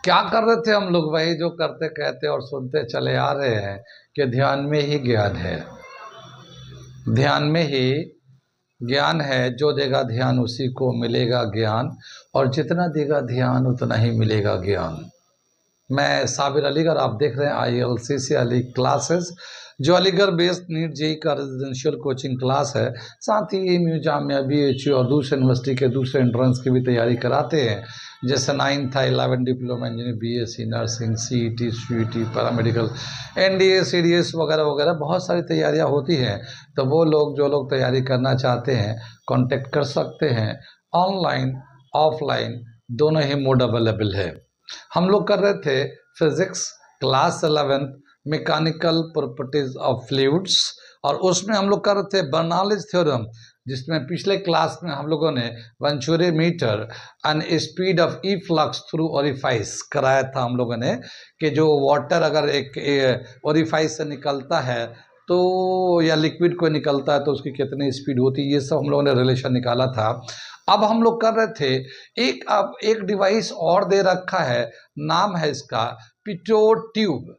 क्या कर रहे थे हम लोग? वही जो करते कहते और सुनते चले आ रहे हैं कि ध्यान में ही ज्ञान है। ध्यान में ही ज्ञान है। जो देगा ध्यान उसी को मिलेगा ज्ञान, और जितना देगा ध्यान उतना ही मिलेगा ज्ञान। मैं साबिर अलीगढ़, आप देख रहे हैं ILCC अली क्लासेस, जो अलीगढ़ बेस्ड नीट जेई का रेजिडेंशियल कोचिंग क्लास है। साथ ही एमयू, जामिया, BHU और दूसरे यूनिवर्सिटी के दूसरे एंट्रेंस की भी तैयारी कराते हैं, जैसे 9 था, 11 diploma engineering, BSc nursing, CET, CUET, paramedical, NDA, CDS वगैरह वगैरह बहुत सारी तैयारियां होती हैं। तो वो लोग, जो लोग तैयारी करना चाहते हैं, कांटेक्ट कर सकते हैं। ऑनलाइन ऑफलाइन दोनों ही मोड अवेलेबल है। हम लोग कर रहे थे physics class 11th, mechanical properties of fluids, और उसमें हम लोग कर रहे थे बर्नौलीज थ्योरम, जिसमें पिछले क्लास में हम लोगों ने venturimeter and speed of E flux through orifice कराया था हम लोगों ने, कि जो वाटर अगर एक ओरिफाइस से निकलता है तो, या लिक्विड को निकलता है तो उसकी कितनी स्पीड होती है, ये सब हम लोगों ने रिलेशन निकाला था। अब हम लोग कर रहे थे अब एक डिवाइस और दे रखा है, नाम है इसका पिटोट ट्यूब।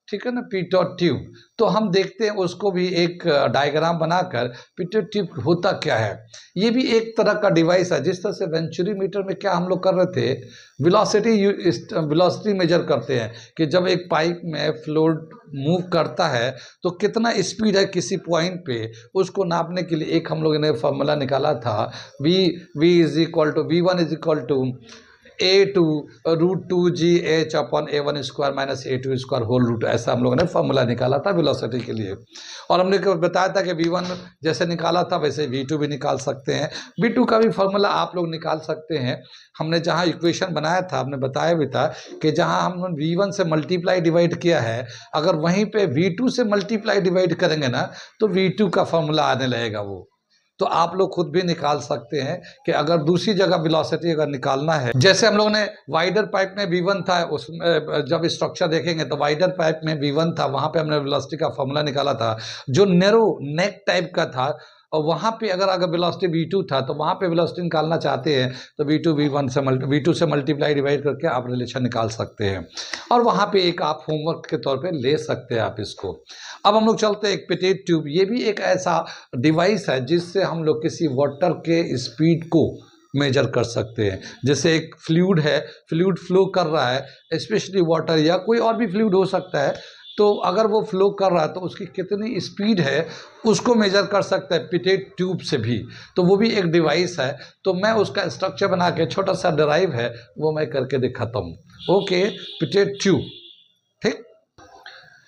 ठीक है ना, पिटोट ट्यूब। तो हम देखते हैं उसको भी एक डायग्राम बनाकर, पिटोट ट्यूब होता क्या है। ये भी एक तरह का डिवाइस है। जिस तरह से वेंचुरीमीटर में क्या हम लोग कर रहे थे, वेलोसिटी मेजर करते हैं कि जब एक पाइप में फ्लूइड मूव करता है तो कितना स्पीड है किसी पॉइंट पे, उसको नापने के लिए एक हम लोगों ने फॉर्मूला निकाला था, V1 A2 √2GH/A1² -A2² whole root, ऐसा हम लोगों ने फॉर्मूला निकाला था वेलोसिटी के लिए। और हमने बताया था कि V1 जैसे निकाला था वैसे V2 भी निकाल सकते हैं। V2 का भी फॉर्मूला आप लोग निकाल सकते हैं। हमने जहाँ इक्वेशन बनाया था, हमने बताया भी था कि जहाँ हम V1 से मल्टीप्लाई डिवाइड किया है, अगर वहीं पे V2 से मल्टीप्लाई डिवाइड करेंगे ना, तो V2 का फॉर्मूला आने लगेगा वो। तो आप लोग खुद भी निकाल सकते हैं कि अगर दूसरी जगह वेलोसिटी अगर निकालना है, जैसे हम लोगों ने वाइडर पाइप में V1 था, उसमें जब स्ट्रक्चर देखेंगे तो वाइडर पाइप में V1 था, वहां पे हमने वेलोसिटी का फॉर्मूला निकाला था। जो नैरो नेक टाइप का था, और वहां पे अगर वेलोसिटी V2 था, तो वहां पे वेलोसिटी निकालना चाहते हैं तो V2 से मल्टीप्लाई डिवाइड करके आप रिलेशन निकाल सकते हैं, और वहां पे एक आप होमवर्क के तौर पे ले सकते हैं आप इसको। अब हम लोग चलते हैं एक पिटेट ट्यूब। ये भी एक ऐसा डिवाइस है जिससे हम लोग किसी वाटर के स्पीड को मेजर कर सकते हैं। जैसे एक फ्लूइड है, फ्लूइड फ्लो कर रहा है, स्पेशली वाटर या कोई और भी फ्लूइड हो सकता है, तो अगर वो फ्लो कर रहा है तो उसकी कितनी स्पीड है उसको मेजर कर सकता है पिटेट ट्यूब से भी। तो वो भी एक डिवाइस है। तो मैं उसका स्ट्रक्चर बना के, छोटा सा ड्राइव है वो मैं करके दिखाता हूँ। Okay, pitot tube. ठीक,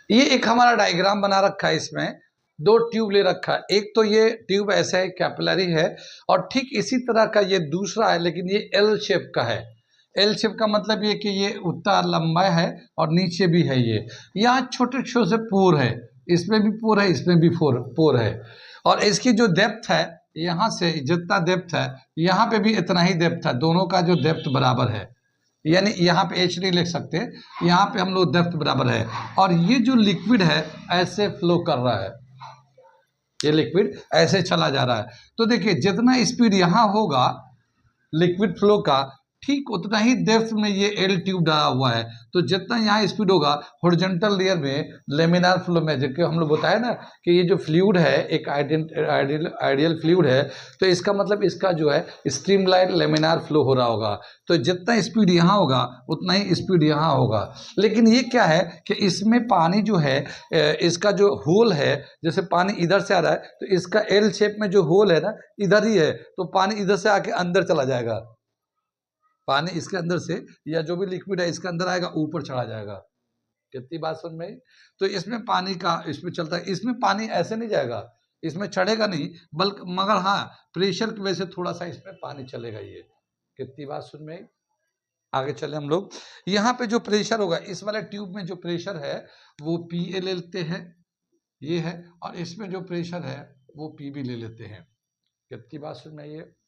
ये एक हमारा डायग्राम बना रखा है, इसमें दो ट्यूब ले रखा है। एक तो ये ट्यूब ऐसा है, कैपिलरी है, और ठीक इसी तरह का ये दूसरा है, लेकिन ये एल शेप का है। एल शेप का मतलब ये कि ये उतना लंबा है और नीचे भी है। ये यहाँ छोटे छोटे से पोर है, इसमें भी पोर है, इसमें भी पोर है। और इसकी जो डेप्थ है, यहाँ से जितना डेप्थ है यहाँ पे भी इतना ही डेप्थ है, दोनों का जो डेप्थ बराबर है। यानी यहाँ पे H नहीं लिख सकते, यहाँ पे हम लोग डेप्थ बराबर है। और ये जो लिक्विड है ऐसे फ्लो कर रहा है, ये लिक्विड ऐसे चला जा रहा है। तो देखिए जितना स्पीड यहाँ होगा लिक्विड फ्लो का, ठीक उतना ही डेप्थ में ये एल ट्यूब डाला हुआ है। तो जितना यहाँ स्पीड होगा हॉरिजॉन्टल लेयर में, लेमिनार फ्लो में, जबकि हम लोग बताया ना कि ये जो फ्लूइड है एक आइडियल फ्लूइड है, तो इसका मतलब इसका जो है स्ट्रीमलाइन लेमिनार फ्लो हो रहा होगा। तो जितना स्पीड यहाँ होगा उतना ही स्पीड यहाँ होगा। लेकिन ये क्या है कि इसमें पानी जो है, इसका जो होल है, जैसे पानी इधर से आ रहा है तो इसका एल शेप में जो होल है ना इधर ही है, तो पानी इधर से आके अंदर चला जाएगा। पानी इसके अंदर से, या जो भी लिक्विड है इसके अंदर आएगा, ऊपर चढ़ा जाएगा। कितनी बात समझ में आई? तो इसमें पानी का इसमें चलता है, इसमें पानी ऐसे नहीं जाएगा, इसमें चढ़ेगा नहीं, बल्कि मगर हाँ प्रेशर की वजह से थोड़ा सा इसमें पानी चलेगा। ये कितनी बात सुन में आई? आगे चले हम लोग। यहाँ पे जो प्रेशर होगा, इस वाले ट्यूब में जो प्रेशर है वो PA ले लेते हैं, ये है, और इसमें जो प्रेशर है वो PB ले लेते हैं। कितनी बात सुन में आई है?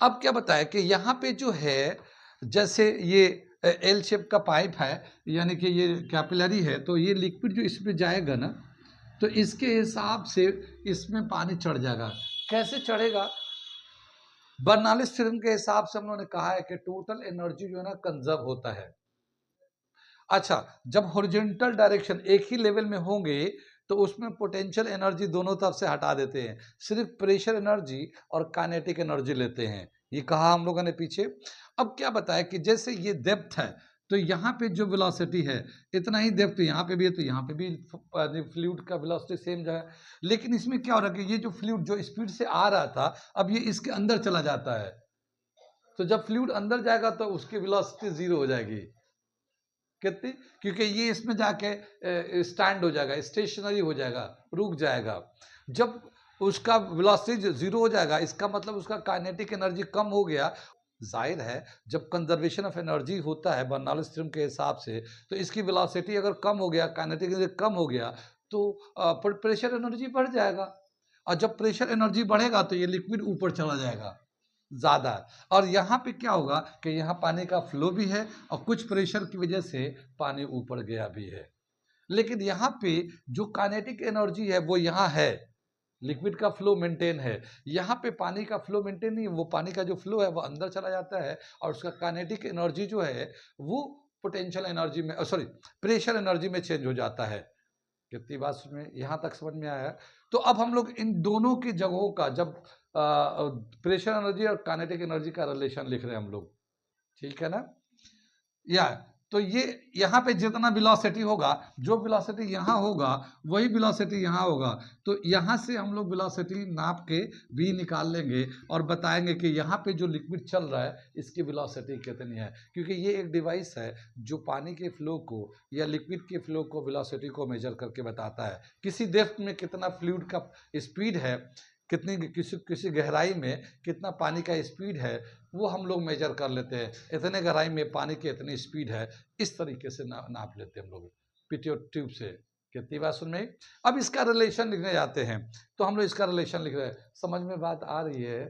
अब क्या बताया कि यहाँ पे जो है, जैसे ये एल शेप का पाइप है, यानी कि ये कैपिलरी है, तो ये लिक्विड जो इसमें जाएगा ना, तो इसके हिसाब से इसमें पानी चढ़ जाएगा। कैसे चढ़ेगा? बर्नौलीज थ्योरम के हिसाब से हम लोगों ने कहा है कि टोटल एनर्जी जो है ना कंजर्व होता है। अच्छा, जब हॉरिजॉन्टल डायरेक्शन एक ही लेवल में होंगे तो उसमें पोटेंशियल एनर्जी दोनों तरफ से हटा देते हैं, सिर्फ प्रेशर एनर्जी और काइनेटिक एनर्जी लेते हैं। ये कहा हम लोगों ने पीछे। अब क्या बताया कि जैसे ये डेप्थ है तो यहाँ पे जो वेलोसिटी है इतना ही डेप्थ यहाँ पे भी है, तो यहाँ पे भी फ्लूइड का वेलोसिटी सेम जो है। लेकिन इसमें क्या हो रहा है कि ये जो फ्लूइड जो स्पीड से आ रहा था अब ये इसके अंदर चला जाता है, तो जब फ्लूइड अंदर जाएगा तो उसकी वेलोसिटी जीरो हो जाएगी। कितनी? क्योंकि ये इसमें जाके स्टैंड हो जाएगा, स्टेशनरी हो जाएगा, रुक जाएगा। जब उसका वेलोसिटी जीरो हो जाएगा इसका मतलब उसका काइनेटिक एनर्जी कम हो गया। जाहिर है जब कंजर्वेशन ऑफ एनर्जी होता है बर्नौलीज थ्योरम के हिसाब से, तो इसकी वेलोसिटी अगर कम हो गया, काइनेटिक एनर्जी कम हो गया तो प्रेशर एनर्जी बढ़ जाएगा, और जब प्रेशर एनर्जी बढ़ेगा तो ये लिक्विड ऊपर चला जाएगा ज़्यादा। और यहाँ पे क्या होगा कि यहाँ पानी का फ्लो भी है और कुछ प्रेशर की वजह से पानी ऊपर गया भी है। लेकिन यहाँ पे जो काइनेटिक एनर्जी है वो यहाँ है, लिक्विड का फ्लो मेंटेन है। यहाँ पे पानी का फ्लो मेंटेन नहीं है, वो पानी का जो फ्लो है वो अंदर चला जाता है और उसका काइनेटिक एनर्जी जो है वो पोटेंशियल एनर्जी में, सॉरी, प्रेशर एनर्जी में चेंज हो जाता है। कितनी बात में यहाँ तक समझ में आया? तो अब हम लोग इन दोनों की जगहों का जब प्रेशर एनर्जी और काइनेटिक एनर्जी का रिलेशन लिख रहे हैं हम लोग, ठीक है ना? या तो ये यहाँ पे जितना वेलोसिटी होगा, जो वेलोसिटी यहाँ होगा वही वेलोसिटी यहाँ होगा, तो यहाँ से हम लोग वेलोसिटी नाप के v निकाल लेंगे और बताएंगे कि यहाँ पे जो लिक्विड चल रहा है इसकी वेलोसिटी कितनी है, क्योंकि ये एक डिवाइस है जो पानी के फ्लो को या लिक्विड के फ्लो को वेलोसिटी को मेजर करके बताता है। किसी डेप्थ में कितना फ्लूइड का स्पीड है, कितनी किसी गहराई में कितना पानी का स्पीड है वो हम लोग मेजर कर लेते हैं। इतने गहराई में पानी की इतनी स्पीड है, इस तरीके से नाप लेते हैं हम लोग पीटीओ ट्यूब से। कितनी बात सुन में? अब इसका रिलेशन लिखने जाते हैं तो हम लोग इसका रिलेशन लिख रहे हैं। समझ में बात आ रही है?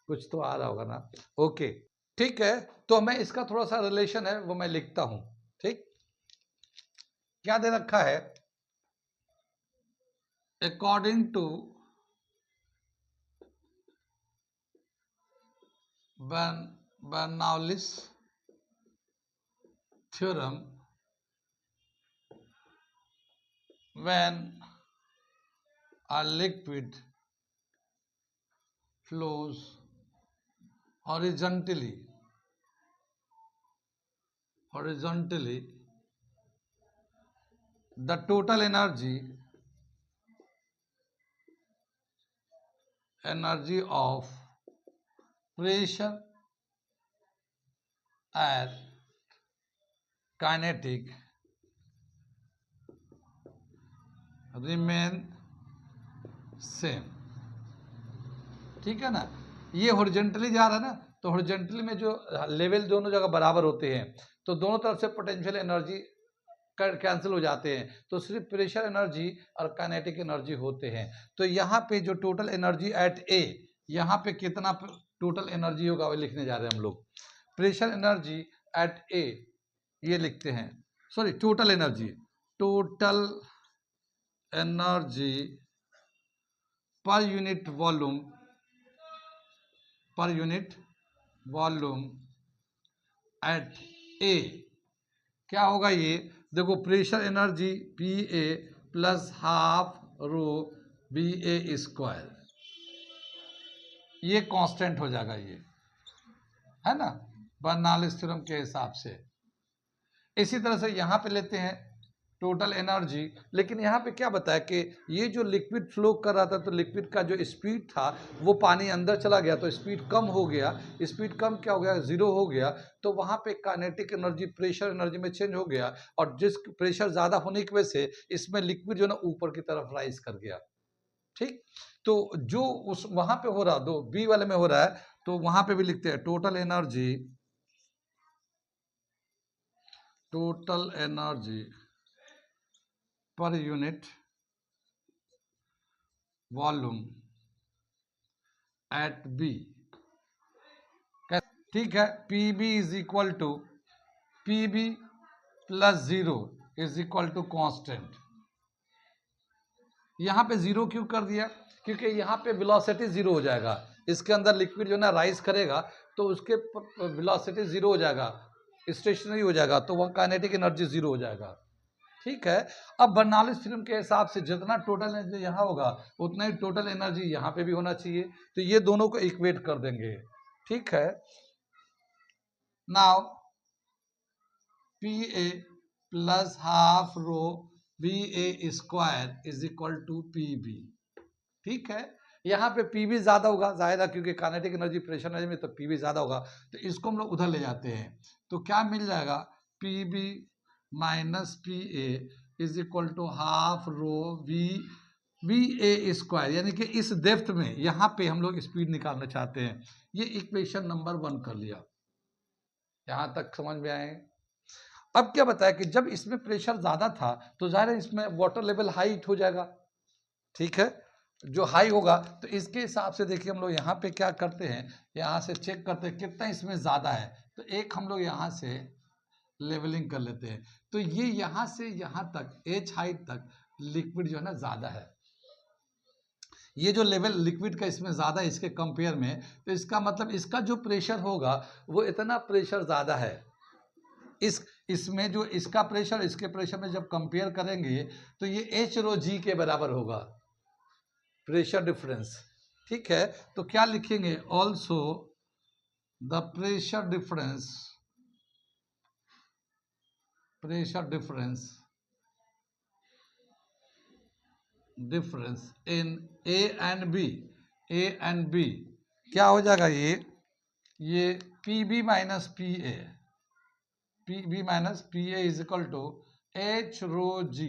कुछ तो आ रहा होगा ना? ओके, ठीक है। तो मैं इसका थोड़ा सा रिलेशन है वो मैं लिखता हूं। ठीक, क्या दे रखा है? According to Bernoulli's theorem, when a liquid flows horizontally, the total energy of pressure and kinetic remain same. ठीक है ना? ये हॉरिजॉन्टली जा रहा है ना, तो हॉरिजॉन्टली में जो लेवल दोनों जगह बराबर होते हैं तो दोनों तरफ से पोटेंशियल एनर्जी कैंसिल हो जाते हैं, तो सिर्फ प्रेशर एनर्जी और काइनेटिक एनर्जी होते हैं। तो यहाँ पे जो टोटल एनर्जी एट ए, यहाँ पे कितना टोटल एनर्जी होगा वो लिखने जा रहे हैं हम लोग। प्रेशर एनर्जी एट ए ये लिखते हैं, sorry total energy per unit volume at A क्या होगा? ये देखो, pressure energy p A plus half rho v A square, ये कांस्टेंट हो जाएगा, ये है ना बर्नौलीज थ्योरम के हिसाब से। इसी तरह से यहाँ पे लेते हैं टोटल एनर्जी, लेकिन यहाँ पे क्या बताया कि ये जो लिक्विड फ्लो कर रहा था तो लिक्विड का जो स्पीड था वो पानी अंदर चला गया तो स्पीड कम हो गया। स्पीड कम क्या हो गया? जीरो हो गया। तो वहाँ पे काइनेटिक एनर्जी प्रेशर एनर्जी में चेंज हो गया, और जिस प्रेशर ज़्यादा होने की वजह से इसमें लिक्विड जो ना ऊपर की तरफ राइज कर गया। ठीक, तो जो उस वहाँ पे हो रहा, दो बी वाले में हो रहा है, तो वहाँ पे भी लिखते हैं total energy per unit volume at B. ठीक है, P B is equal to P B plus zero is equal to constant. यहां पे जीरो क्यों कर दिया? क्योंकि यहां पे वेलोसिटी जीरो हो जाएगा, इसके अंदर लिक्विड जो है ना राइज करेगा तो उसके वेलोसिटी जीरो हो जाएगा, स्टेशनरी हो जाएगा, तो वह काइनेटिक एनर्जी जीरो हो जाएगा। ठीक है। अब बर्नौलीज थ्योरम के हिसाब से जितना टोटल एनर्जी यहाँ होगा उतना ही टोटल एनर्जी यहाँ पे भी होना चाहिए, तो ये दोनों को इक्वेट कर देंगे। ठीक है। Now P A plus half rho v A square is equal to P B. ठीक है। यहाँ पे पी बी ज्यादा होगा, जाहिर है क्योंकि काइनेटिक एनर्जी प्रेशर एनर्जी में तो पी बी ज्यादा होगा, तो इसको हम लोग उधर ले जाते हैं, तो क्या मिल जाएगा, P B minus P A is equal to half rho v A square, यानी कि इस डेप्थ में यहाँ पे हम लोग स्पीड निकालना चाहते हैं। ये इक्वेशन नंबर 1 कर लिया। यहां तक समझ में आए। अब क्या बताया कि जब इसमें प्रेशर ज्यादा था तो जाहिर है इसमें वाटर लेवल हाइट हो जाएगा। ठीक है। जो हाई होगा तो इसके हिसाब से देखिए हम लोग यहाँ पे क्या करते हैं, यहाँ से चेक करते हैं कितना इसमें ज्यादा है, तो एक हम लोग यहाँ से लेवलिंग कर लेते हैं, तो ये यहाँ से यहाँ तक एच हाइट तक लिक्विड जो है ना ज्यादा है। ये जो लेवल लिक्विड का इसमें ज्यादा है इसके कंपेयर में, तो इसका मतलब इसका जो प्रेशर होगा वो इतना प्रेशर ज्यादा है। इसमें जो इसका प्रेशर इसके प्रेशर में जब कंपेयर करेंगे तो ये एच रो जी के बराबर होगा, प्रेशर डिफरेंस। ठीक है। तो क्या लिखेंगे, also the pressure difference in A and B क्या हो जाएगा, ये p B minus P A is equal to h rho g,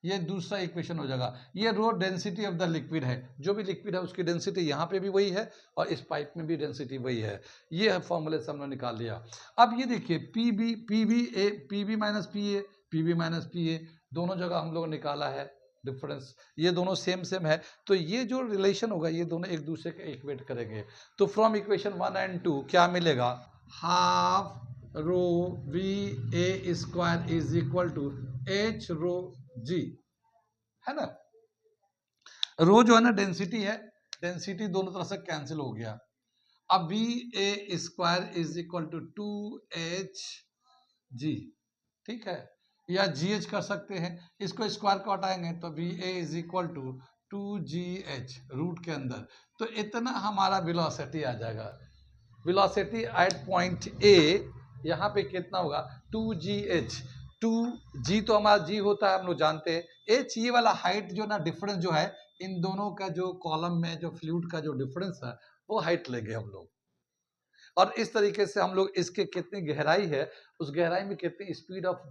ये दूसरा इक्वेशन हो जाएगा। ये rho density of the liquid है, जो भी लिक्विड है उसकी डेंसिटी यहाँ पे भी वही है और इस पाइप में भी डेंसिटी वही है। ये फॉर्मूले से हमने निकाल लिया। अब ये देखिए P B minus P A दोनों जगह हम लोग निकाला है डिफरेंस, ये दोनों सेम है, तो ये जो रिलेशन होगा ये दोनों एक दूसरे के इक्वेट करेंगे। तो फ्रॉम इक्वेशन 1 एंड 2 क्या मिलेगा, half rho v A square is equal to h rho g, है ना। रो जो है ना डेंसिटी है, डेंसिटी दोनों तरफ से कैंसिल हो गया। अब v A square is equal to 2h g. ठीक है, या GH कर सकते हैं, इसको स्क्वायर को हटाएंगे तो v A is equal to 2GH root के अंदर, तो इतना हमारा वेलोसिटी आ जाएगा। वेलोसिटी एट पॉइंट ए यहाँ पे कितना होगा, 2GH। 2G तो हमारा G होता है हम लोग जानते हैं, H ये वाला हाइट जो ना डिफरेंस जो है इन दोनों का, जो कॉलम में जो फ्लूइड का जो डिफरेंस है वो हाइट लेंगे हम लोग, और इस तरीके से हम लोग इसके कितनी गहराई है, उस गहराई में कितनी स्पीड ऑफ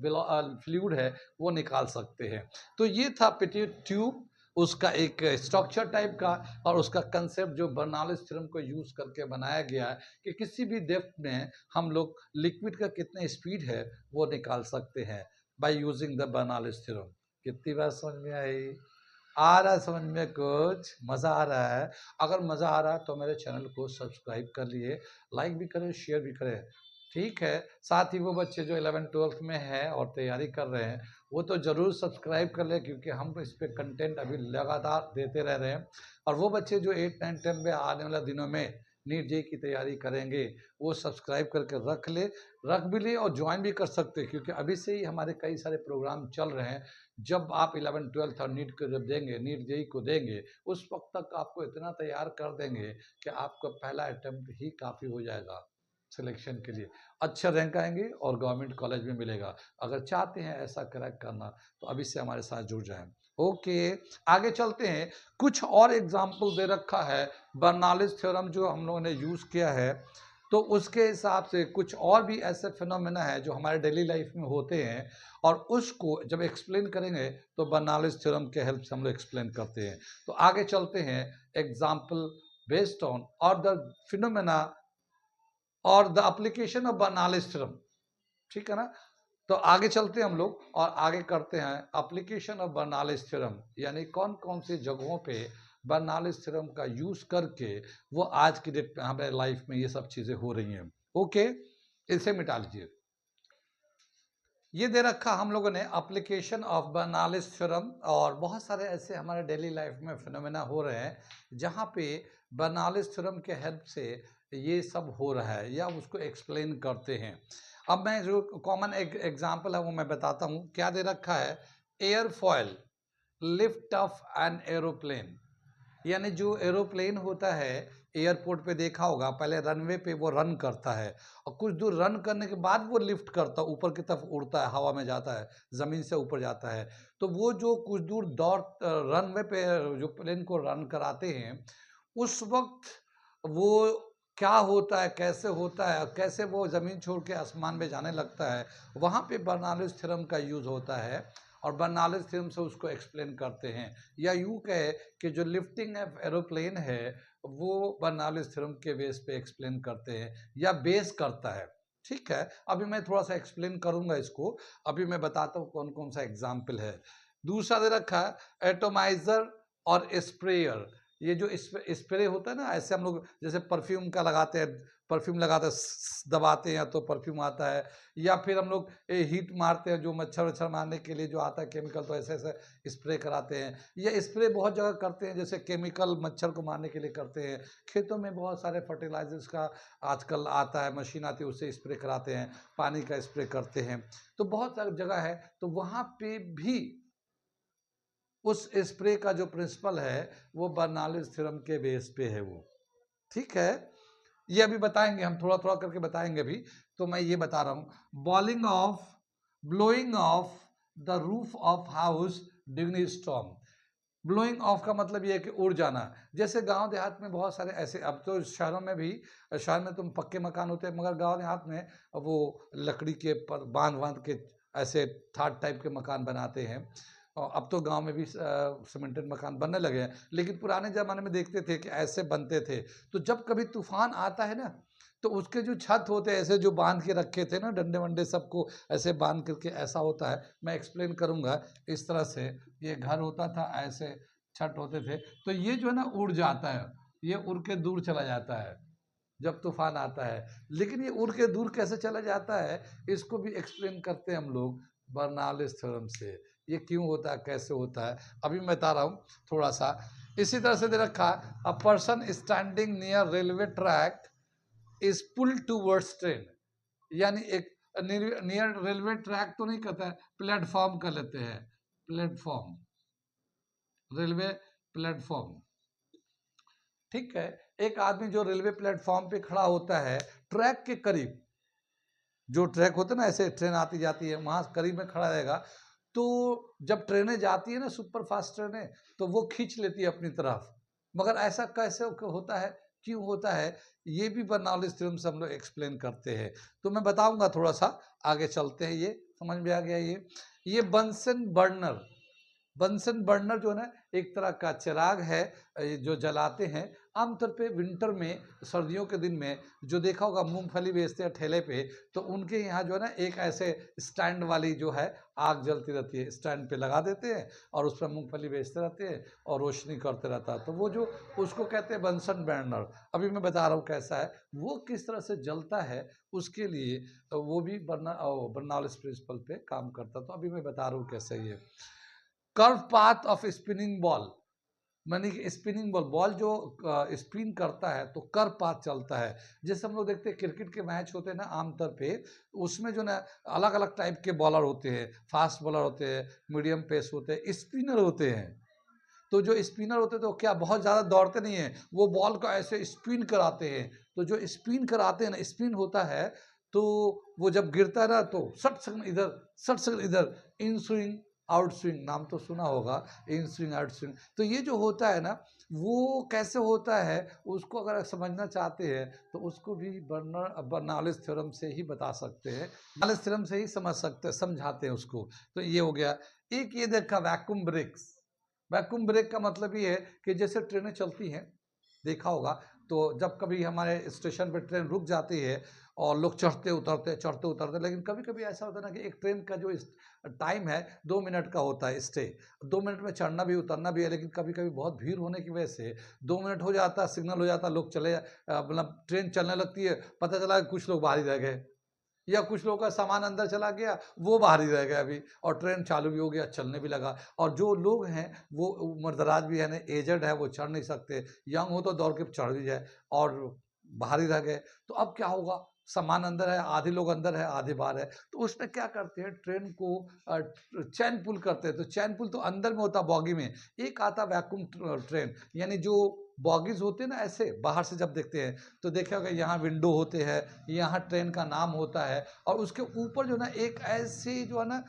फ्लूइड है वो निकाल सकते हैं। तो ये था पेटिट ट्यूब, उसका एक स्ट्रक्चर टाइप का, और उसका कंसेप्ट जो बर्नौलीज थ्योरम को यूज करके बनाया गया है कि किसी भी डेप्थ में हम लोग लिक्विड का कितने स्पीड है वो निकाल सकते हैं by using the Bernoulli's theorem. कितनी बात समझ में आई? आ रहा है समझ में, कुछ मज़ा आ रहा है? अगर मज़ा आ रहा है तो मेरे चैनल को सब्सक्राइब कर लिए, लाइक भी करें, शेयर भी करें। ठीक है। साथ ही वो बच्चे जो 11th-12th में हैं और तैयारी कर रहे हैं वो तो ज़रूर सब्सक्राइब कर लें, क्योंकि हम इस पर कंटेंट अभी लगातार देते रह रहे हैं। और वो बच्चे जो 8, 9, 10 में आने वाले दिनों में नीट जे की तैयारी करेंगे वो सब्सक्राइब करके रख भी ले और ज्वाइन भी कर सकते हैं, क्योंकि अभी से ही हमारे कई सारे प्रोग्राम चल रहे हैं। जब आप 11, 12 और नीट को जब देंगे, नीट जेई को देंगे, उस वक्त तक आपको इतना तैयार कर देंगे कि आपका पहला अटेम्प्ट ही काफ़ी हो जाएगा सिलेक्शन के लिए, अच्छा रैंक आएंगे और गवर्नमेंट कॉलेज में मिलेगा। अगर चाहते हैं ऐसा क्रैक करना तो अभी से हमारे साथ जुड़ जाएं। ओके, आगे चलते हैं। कुछ और एग्जाम्पल दे रखा है बर्नौलीज थ्योरम जो हम लोगों ने यूज़ किया है, तो उसके हिसाब से कुछ और भी ऐसे फिनोमेना है जो हमारे डेली लाइफ में होते हैं, और उसको जब एक्सप्लेन करेंगे तो बर्नौलीज थ्योरम के हेल्प से हम लोग एक्सप्लेन करते हैं। तो आगे चलते हैं, एग्जाम्पल बेस्ड ऑन और द फिनोमेना और the application of Bernoulli's theorem. ठीक है ना। तो आगे चलते हैं हम लोग और आगे करते हैं एप्लीकेशन ऑफ बर्नौलीज थ्योरम, यानी कौन कौन सी जगहों पे बर्नौलीज थ्योरम का यूज करके वो आज की डेट में हमारे लाइफ में ये सब चीजें हो रही हैं। ओके, इसे मिटा लीजिए। ये दे रखा हम लोगों ने एप्लीकेशन ऑफ बर्नौलीज थ्योरम, और बहुत सारे ऐसे हमारे डेली लाइफ में फिनोमेना हो रहे हैं जहाँ पे बर्नौलीज थ्योरम के हेल्प से ये सब हो रहा है या उसको एक्सप्लेन करते हैं। अब मैं जो कॉमन एग्जांपल है वो मैं बताता हूँ। क्या दे रखा है, airfoil lift of an aeroplane, यानी जो एरोप्लेन होता है एयरपोर्ट पे देखा होगा, पहले रनवे पे वो रन करता है और कुछ दूर रन करने के बाद वो लिफ्ट करता है, ऊपर की तरफ उड़ता है, हवा में जाता है, ज़मीन से ऊपर जाता है। तो वो जो कुछ दूर दौड़ रनवे पे जो प्लेन को रन कराते हैं, उस वक्त वो क्या होता है, कैसे होता है और कैसे वो ज़मीन छोड़ के आसमान में जाने लगता है, वहाँ पे बर्नौलीज थ्योरम का यूज़ होता है और बर्नौलीज थ्योरम से उसको एक्सप्लेन करते हैं। या यूँ कहे कि जो लिफ्टिंग ऑफ एरोप्लेन है वो बर्नौलीज थ्योरम के बेस पे एक्सप्लेन करते हैं या बेस करता है। ठीक है, अभी मैं थोड़ा सा एक्सप्लेन करूंगा इसको। अभी मैं बताता हूँ कौन कौन सा एग्जाम्पल है। दूसरा दे रखा है एटोमाइजर और स्प्रेयर। ये जो स्प्रे होता है ना, ऐसे हम लोग जैसे परफ्यूम का लगाते हैं, परफ्यूम लगाते हैं, दबाते हैं तो परफ्यूम आता है। या फिर हम लोग हीट मारते हैं, जो मच्छर वच्छर मारने के लिए जो आता है केमिकल, तो ऐसे ऐसे स्प्रे कराते हैं। या स्प्रे बहुत जगह करते हैं, जैसे केमिकल मच्छर को मारने के लिए करते हैं। खेतों में बहुत सारे फर्टिलाइजर्स का आजकल आता है, मशीन आती है, उससे स्प्रे कराते हैं, पानी का स्प्रे करते हैं। तो बहुत सारी जगह है, तो वहाँ पे भी उस स्प्रे का जो प्रिंसिपल है वो बर्नौलीज थ्योरम के बेस पे है वो। ठीक है, ये अभी बताएंगे हम, थोड़ा थोड़ा करके बताएंगे अभी। तो मैं ये बता रहा हूँ, blowing of the roof of house during storm. Blowing of का मतलब ये है कि उड़ जाना। जैसे गांव देहात में बहुत सारे ऐसे, अब तो शहरों में भी, शहर में तुम पक्के मकान होते हैं, मगर गांव देहात में वो लकड़ी के बांध बांध के ऐसे थाट टाइप के मकान बनाते हैं। और अब तो गांव में भी सीमेंटेड मकान बनने लगे हैं, लेकिन पुराने ज़माने में देखते थे कि ऐसे बनते थे। तो जब कभी तूफान आता है ना, तो उसके जो छत होते हैं ऐसे जो बांध के रखे थे ना, डंडे वंडे सबको ऐसे बांध करके, ऐसा होता है, मैं एक्सप्लेन करूंगा इस तरह से। ये घर होता था, ऐसे छत होते थे, तो ये जो है ना उड़ जाता है, ये उड़ के दूर चला जाता है जब तूफान आता है। लेकिन ये उड़ के दूर कैसे चला जाता है, इसको भी एक्सप्लेन करते हैं हम लोग बर्नौलीज थ्योरम से। ये क्यों होता है, कैसे होता है, अभी मैं बता रहा हूँ थोड़ा सा। इसी तरह से दे रखा, a person standing near railway track is pull towards train. यानी एक नियर रेलवे ट्रैक तो नहीं कहता है, प्लेटफॉर्म कर लेते हैं, प्लेटफॉर्म, रेलवे प्लेटफॉर्म। ठीक है, एक आदमी जो रेलवे प्लेटफॉर्म पे खड़ा होता है, ट्रैक के करीब, जो ट्रैक होता है ना, ऐसे ट्रेन आती जाती है, वहां करीब में खड़ा रहेगा। तो जब ट्रेनें जाती है ना, सुपर फास्ट ट्रेनें, तो वो खींच लेती है अपनी तरफ। मगर ऐसा कैसे होता है, क्यों होता है, ये भी बर्नौलीज थ्योरम से हम लोग एक्सप्लेन करते हैं। तो मैं बताऊंगा, थोड़ा सा आगे चलते हैं। ये समझ में आ गया। ये बंसन बर्नर, बंसन बर्नर जो है ना, एक तरह का चिराग है जो जलाते हैं आमतौर पे विंटर में, सर्दियों के दिन में। जो देखा होगा मूंगफली बेचते हैं ठेले पे, तो उनके यहाँ जो है ना एक ऐसे स्टैंड वाली जो है आग जलती रहती है, स्टैंड पे लगा देते हैं और उस पर मूंगफली बेचते रहते हैं और रोशनी करते रहता है। तो वो जो, उसको कहते हैं बंसन बर्नर। अभी मैं बता रहा हूँ कैसा है वो, किस तरह से जलता है, उसके लिए वो भी बर्नौलीज प्रिंसिपल पे काम करता। तो अभी मैं बता रहा हूँ कैसे। ये curve path of spinning ball, मानी कि स्पिनिंग बॉल, बॉल जो स्पिन करता है तो कर्व पाथ चलता है। जैसे हम लोग देखते हैं क्रिकेट के मैच होते हैं ना, आमतौर पे उसमें जो ना अलग अलग टाइप के बॉलर होते हैं, फास्ट बॉलर होते हैं, मीडियम पेस होते हैं, स्पिनर होते हैं। तो जो स्पिनर होते हैं तो क्या बहुत ज़्यादा दौड़ते नहीं हैं, वो बॉल को ऐसे स्पिन कराते हैं। तो जो स्पिन कराते हैं ना, स्पिन होता है, तो वो जब गिरता है ना, तो 60 सेकंड इधर, 60 सेकंड इधर, इन स्विंग आउट स्विंग, नाम तो सुना होगा, इन स्विंग आउट स्विंग। तो ये जो होता है ना, वो कैसे होता है, उसको अगर समझना चाहते हैं तो उसको भी बर्नौलीज थ्योरम से ही बता सकते हैं, बर्नौलीज थ्योरम से ही समझ सकते हैं, समझाते हैं उसको। तो ये हो गया। एक ये देखा वैक्यूम ब्रेक्स। वैक्यूम ब्रेक का मतलब ये है कि जैसे ट्रेनें चलती हैं, देखा होगा, तो जब कभी हमारे स्टेशन पर ट्रेन रुक जाती है और लोग चढ़ते उतरते, लेकिन कभी कभी ऐसा होता है ना कि एक ट्रेन का जो टाइम है 2 मिनट का होता है स्टे, 2 मिनट में चढ़ना भी उतरना भी है। लेकिन कभी कभी बहुत भीड़ होने की वजह से 2 मिनट हो जाता है, सिग्नल हो जाता है, लोग चले, मतलब ट्रेन चलने लगती है, पता चला कि कुछ लोग बाहर ही रह गए, या कुछ लोगों का सामान अंदर चला गया, वो बाहर ही रह गया अभी, और ट्रेन चालू भी हो गया, चलने भी लगा। और जो लोग हैं वो उम्रदराज भी है, ना एजड है, वो चढ़ नहीं सकते, यंग हो तो दौड़ के चढ़ भी जाए, और बाहर ही रह गए। तो अब क्या होगा, सामान अंदर है, आधे लोग अंदर है, आधे बाहर है। तो उसमें क्या करते हैं, ट्रेन को चैन पुल करते हैं। तो चैन पुल तो अंदर में होता है बॉगी में, एक आता वैक्यूम ट्रेन, यानी जो बॉगीज होते हैं ना, ऐसे बाहर से जब देखते हैं तो देखा होगा यहाँ विंडो होते हैं, यहाँ ट्रेन का नाम होता है, और उसके ऊपर जो ना एक ऐसे जो है ना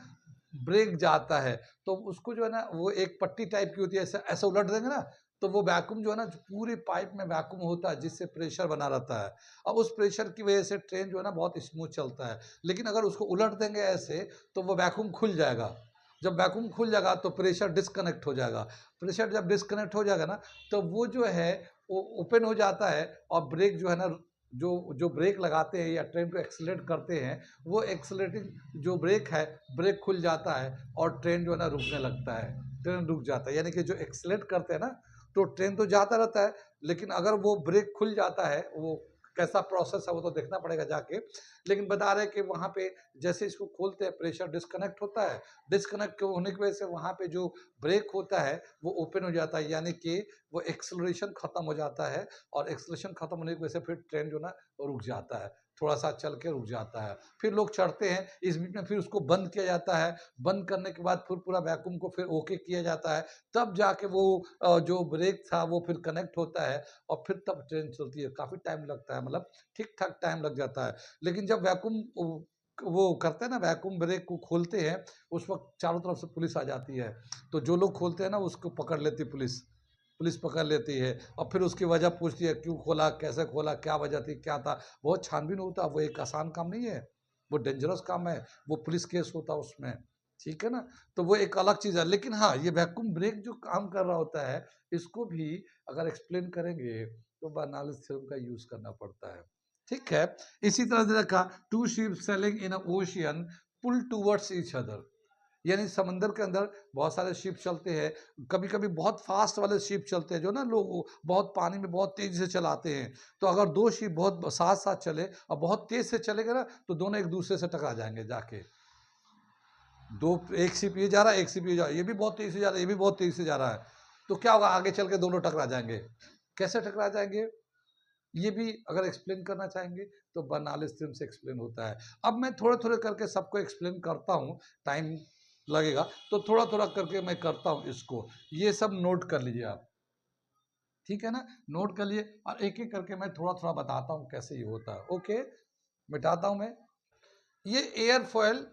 ब्रेक जाता है, तो उसको जो है ना वो एक पट्टी टाइप की होती है, ऐसे ऐसे उलट देंगे ना, तो वो वैक्यूम जो है ना, जो पूरे पाइप में वैक्यूम होता है, जिससे प्रेशर बना रहता है। अब उस प्रेशर की वजह से ट्रेन जो है ना बहुत स्मूथ चलता है। लेकिन अगर उसको उलट देंगे ऐसे, तो वो वैक्यूम खुल जाएगा। जब वैक्यूम खुल जाएगा तो प्रेशर डिस्कनेक्ट हो जाएगा। प्रेशर जब डिस्कनेक्ट हो जाएगा ना, तो वो जो है वो ओपन हो जाता है, और ब्रेक जो है ना, जो जो ब्रेक लगाते हैं या ट्रेन को एक्सीलरेट करते हैं, वो एक्सीलरेटिंग जो ब्रेक है, ब्रेक खुल जाता है, और ट्रेन जो है ना रुकने लगता है, ट्रेन रुक जाता है। यानी कि जो एक्सीलरेट करते हैं ना, तो ट्रेन तो जाता रहता है, लेकिन अगर वो ब्रेक खुल जाता है, वो कैसा प्रोसेस है वो तो देखना पड़ेगा जाके। लेकिन बता रहे हैं कि वहाँ पे जैसे इसको खोलते हैं, प्रेशर डिस्कनेक्ट होता है, डिस्कनेक्ट होने की वजह से वहाँ पे जो ब्रेक होता है वो ओपन हो जाता है, यानी कि वो एक्सेलरेशन खत्म हो जाता है, और एक्सेलरेशन खत्म होने की वजह से फिर ट्रेन जो ना रुक जाता है, थोड़ा सा चल के रुक जाता है। फिर लोग चढ़ते हैं, इस बीच में फिर उसको बंद किया जाता है, बंद करने के बाद फिर पूरा वैक्यूम को फिर ओके किया जाता है, तब जाके वो जो ब्रेक था वो फिर कनेक्ट होता है, और फिर तब ट्रेन चलती है। काफ़ी टाइम लगता है, मतलब ठीक ठाक टाइम लग जाता है। लेकिन जब वैक्यूम वो करते हैं ना, वैक्यूम ब्रेक को खोलते हैं, उस वक्त चारों तरफ से पुलिस आ जाती है। तो जो लोग खोलते हैं ना, उसको पकड़ लेती है पुलिस, पुलिस पकड़ लेती है, और फिर उसकी वजह पूछती है, क्यों खोला, कैसे खोला, क्या वजह थी, क्या था। बहुत छानबीन होता है, वो एक आसान काम नहीं है, वो डेंजरस काम है, वो पुलिस केस होता है उसमें, ठीक है ना। तो वो एक अलग चीज़ है। लेकिन हाँ, ये वैक्यूम ब्रेक जो काम कर रहा होता है, इसको भी अगर एक्सप्लेन करेंगे तो बर्नौलीज थ्योरम का यूज करना पड़ता है, ठीक है। इसी तरह से रखा, two ship sailing in ocean pull towards each other, यानी समंदर के अंदर बहुत सारे शिप चलते हैं, कभी कभी बहुत फास्ट वाले शिप चलते हैं, जो ना लोग बहुत पानी में बहुत तेजी से चलाते हैं। तो अगर दो शिप बहुत साथ साथ चले और बहुत तेज से चलेगा ना, तो दोनों एक दूसरे से टकरा जाएंगे जाके। दो, एक शिप ये जा रहा है, एक शिप ये जा रहा है, ये भी बहुत तेजी से जा रहा है, ये भी बहुत तेजी से जा रहा है, तो क्या होगा, आगे चल के दोनों टकरा जाएंगे। कैसे टकरा जाएंगे, ये भी अगर एक्सप्लेन करना चाहेंगे तो बर्नौलीज थ्योरम से एक्सप्लेन होता है। अब मैं थोड़े थोड़े करके सबको एक्सप्लेन करता हूँ, टाइम लगेगा, तो थोड़ा थोड़ा करके मैं करता हूँ इसको, ये सब नोट कर लीजिए आप, ठीक है ना, नोट कर लिए, और एक एक करके मैं थोड़ा थोड़ा बताता हूँ कैसे ये होता है। ओके, मिटाता हूँ मैं। ये एयरफॉयल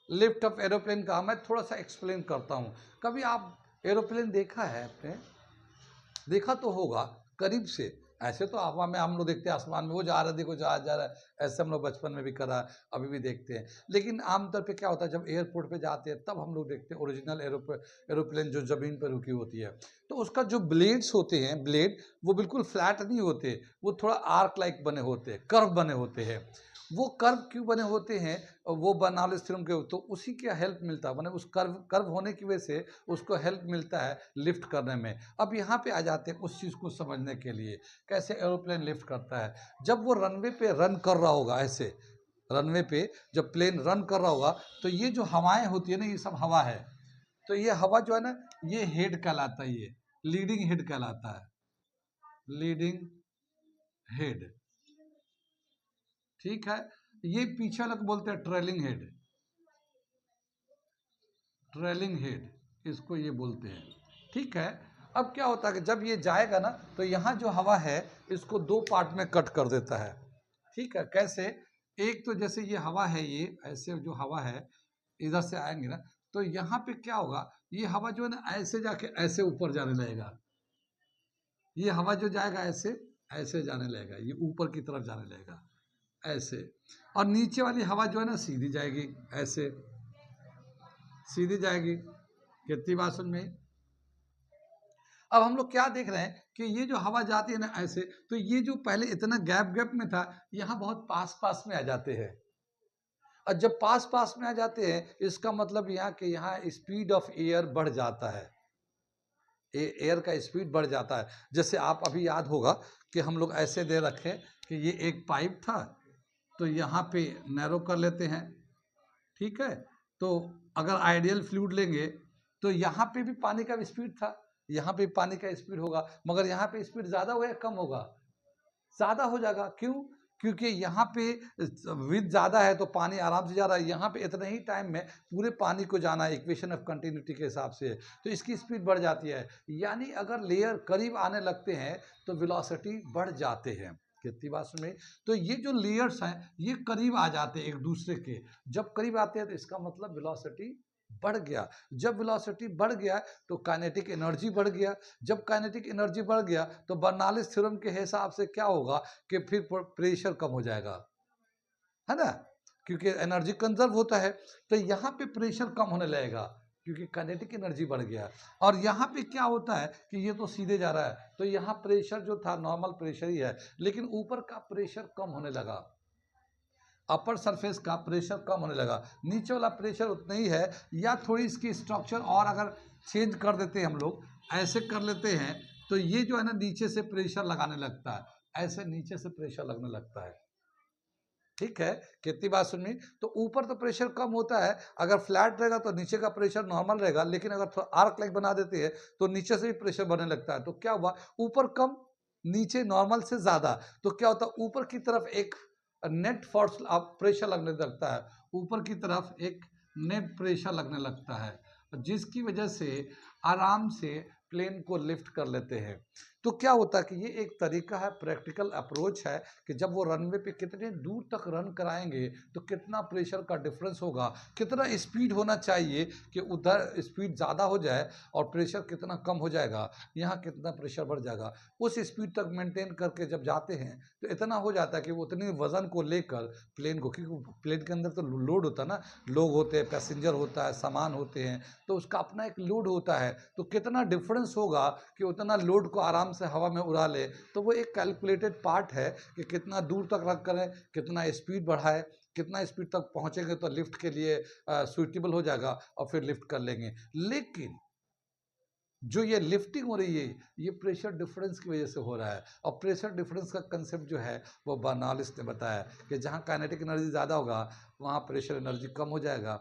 लिफ्ट ऑफ एरोप्लेन का मैं थोड़ा सा एक्सप्लेन करता हूँ। कभी आप एरोप्लेन देखा है आपने, देखा तो होगा करीब से। ऐसे तो हवा में हम लोग देखते हैं, आसमान में वो जा रहा है, देखो जा रहा है, ऐसे हम लोग बचपन में भी करा, अभी भी देखते हैं। लेकिन आमतौर पे क्या होता है, जब एयरपोर्ट पे जाते हैं तब हम लोग देखते हैं ओरिजिनल एरोप्लेन जो ज़मीन पर रुकी होती है। तो उसका जो ब्लेड्स होते हैं, ब्लेड वो बिल्कुल फ्लैट नहीं होते, वो थोड़ा आर्क लाइक बने होते हैं, कर्व बने होते हैं। वो कर्व क्यों बने होते हैं, वो बर्नौलीज थ्योरम के, तो उसी का हेल्प मिलता है, माने उस कर्व कर्व होने की वजह से उसको हेल्प मिलता है लिफ्ट करने में। अब यहाँ पे आ जाते हैं उस चीज़ को समझने के लिए, कैसे एरोप्लेन लिफ्ट करता है। जब वो रनवे पे रन कर रहा होगा, ऐसे रनवे पे जब प्लेन रन कर रहा होगा, तो ये जो हवाएं होती है ना, ये सब हवा है। तो ये हवा जो है ना, ये हेड कहलाता है, ये लीडिंग हेड कहलाता है, लीडिंग हेड, ठीक है। ये पीछे वाला को बोलते हैं ट्रेलिंग हेड, ट्रेलिंग हेड इसको ये बोलते हैं, ठीक है। अब क्या होता है कि जब ये जाएगा ना, तो यहाँ जो हवा है इसको दो पार्ट में कट कर देता है, ठीक है। कैसे, एक तो जैसे ये हवा है, ये ऐसे जो हवा है इधर से आएंगे ना, तो यहाँ पे क्या होगा, ये हवा जो है ना ऐसे जाके ऐसे ऊपर जाने लगेगा, ये हवा जो जाएगा ऐसे ऐसे जाने लगेगा, ये ऊपर की तरफ जाने लगेगा ऐसे। और नीचे वाली हवा जो है ना सीधी जाएगी, ऐसे सीधी जाएगी। कितनी बात समझ में। अब हम लोग क्या देख रहे हैं कि ये जो हवा जाती है ना ऐसे, तो ये जो पहले इतना गैप गैप में था, यहाँ बहुत पास पास में आ जाते हैं। और जब पास पास में आ जाते हैं, इसका मतलब यहाँ के यहाँ स्पीड ऑफ एयर बढ़ जाता है, एयर का स्पीड बढ़ जाता है। जैसे आप अभी याद होगा कि हम लोग ऐसे दे रखे कि ये एक पाइप था, तो यहाँ पे नैरो कर लेते हैं, ठीक है। तो अगर आइडियल फ्लूइड लेंगे तो यहाँ पे भी पानी का स्पीड था, यहाँ पे पानी का स्पीड होगा, मगर यहाँ पे स्पीड ज़्यादा होगा या कम होगा? ज़्यादा हो जाएगा। क्यों? क्योंकि यहाँ पे विड्थ ज़्यादा है तो पानी आराम से जा रहा है, यहाँ पे इतने ही टाइम में पूरे पानी को जाना है इक्वेशन ऑफ कंटिन्यूटी के हिसाब से, तो इसकी स्पीड बढ़ जाती है। यानी अगर लेयर करीब आने लगते हैं तो वेलोसिटी बढ़ जाते हैं। कितनी बात सुन में? तो ये जो लेयर्स हैं ये करीब आ जाते हैं एक दूसरे के, जब करीब आते हैं तो इसका मतलब वेलोसिटी बढ़ गया। जब वेलोसिटी बढ़ गया तो काइनेटिक एनर्जी बढ़ गया। जब काइनेटिक एनर्जी बढ़ गया तो बर्नौलीज थ्योरम के हिसाब से क्या होगा कि फिर प्रेशर कम हो जाएगा, है ना, क्योंकि एनर्जी कंजर्व होता है। तो यहाँ पे प्रेशर कम होने लगेगा क्योंकि काइनेटिक एनर्जी बढ़ गया। और यहाँ पे क्या होता है कि ये तो सीधे जा रहा है, तो यहाँ प्रेशर जो था नॉर्मल प्रेशर ही है, लेकिन ऊपर का प्रेशर कम होने लगा, अपर सरफेस का प्रेशर कम होने लगा, नीचे वाला प्रेशर उतना ही है। या थोड़ी इसकी स्ट्रक्चर और अगर चेंज कर देते हैं हम लोग, ऐसे कर लेते हैं तो ये जो है ना नीचे से प्रेशर लगाने लगता है, ऐसे नीचे से प्रेशर लगने लगता है, ठीक है। कितनी बात सुनी? तो ऊपर तो प्रेशर कम होता है, अगर फ्लैट रहेगा तो नीचे का प्रेशर नॉर्मल रहेगा, लेकिन अगर थोड़ा आर्क लाइक बना देते हैं तो नीचे से भी प्रेशर बढ़ने लगता है। तो क्या हुआ? ऊपर कम, नीचे नॉर्मल से ज्यादा, तो क्या होता है ऊपर की तरफ एक नेट फोर्स प्रेशर लगने लगता है, ऊपर की तरफ एक नेट प्रेशर लगने लगता है, जिसकी वजह से आराम से प्लेन को लिफ्ट कर लेते हैं। तो क्या होता है कि ये एक तरीका है, प्रैक्टिकल अप्रोच है कि जब वो रनवे पे कितने दूर तक रन कराएंगे तो कितना प्रेशर का डिफरेंस होगा, कितना स्पीड होना चाहिए कि उधर स्पीड ज़्यादा हो जाए और प्रेशर कितना कम हो जाएगा, यहाँ कितना प्रेशर बढ़ जाएगा। उस स्पीड तक मेंटेन करके जब जाते हैं तो इतना हो जाता है कि वो उतने वजन को लेकर प्लेन को, क्योंकि प्लेन के अंदर तो लोड होता है ना, लोग होते हैं, पैसेंजर होता है, सामान होते हैं, तो उसका अपना एक लोड होता है, तो कितना डिफरेंस होगा कि उतना लोड को आराम से हवा में उड़ा ले। तो वो एक कैलकुलेटेड पार्ट है कि कितना दूर तक रख करें, कितना स्पीड बढ़ाए, कितना स्पीड तक पहुंचेंगे तो लिफ्ट के लिए सुइटेबल हो जाएगा और फिर लिफ्ट कर लेंगे। लेकिन जो ये लिफ्टिंग हो रही है ये प्रेशर डिफरेंस की वजह से हो रहा है, और प्रेशर डिफरेंस का कंसेप्ट जो है वो बर्नौलीज ने बताया कि जहाँ काइनेटिक एनर्जी ज़्यादा होगा वहाँ प्रेशर एनर्जी कम हो जाएगा।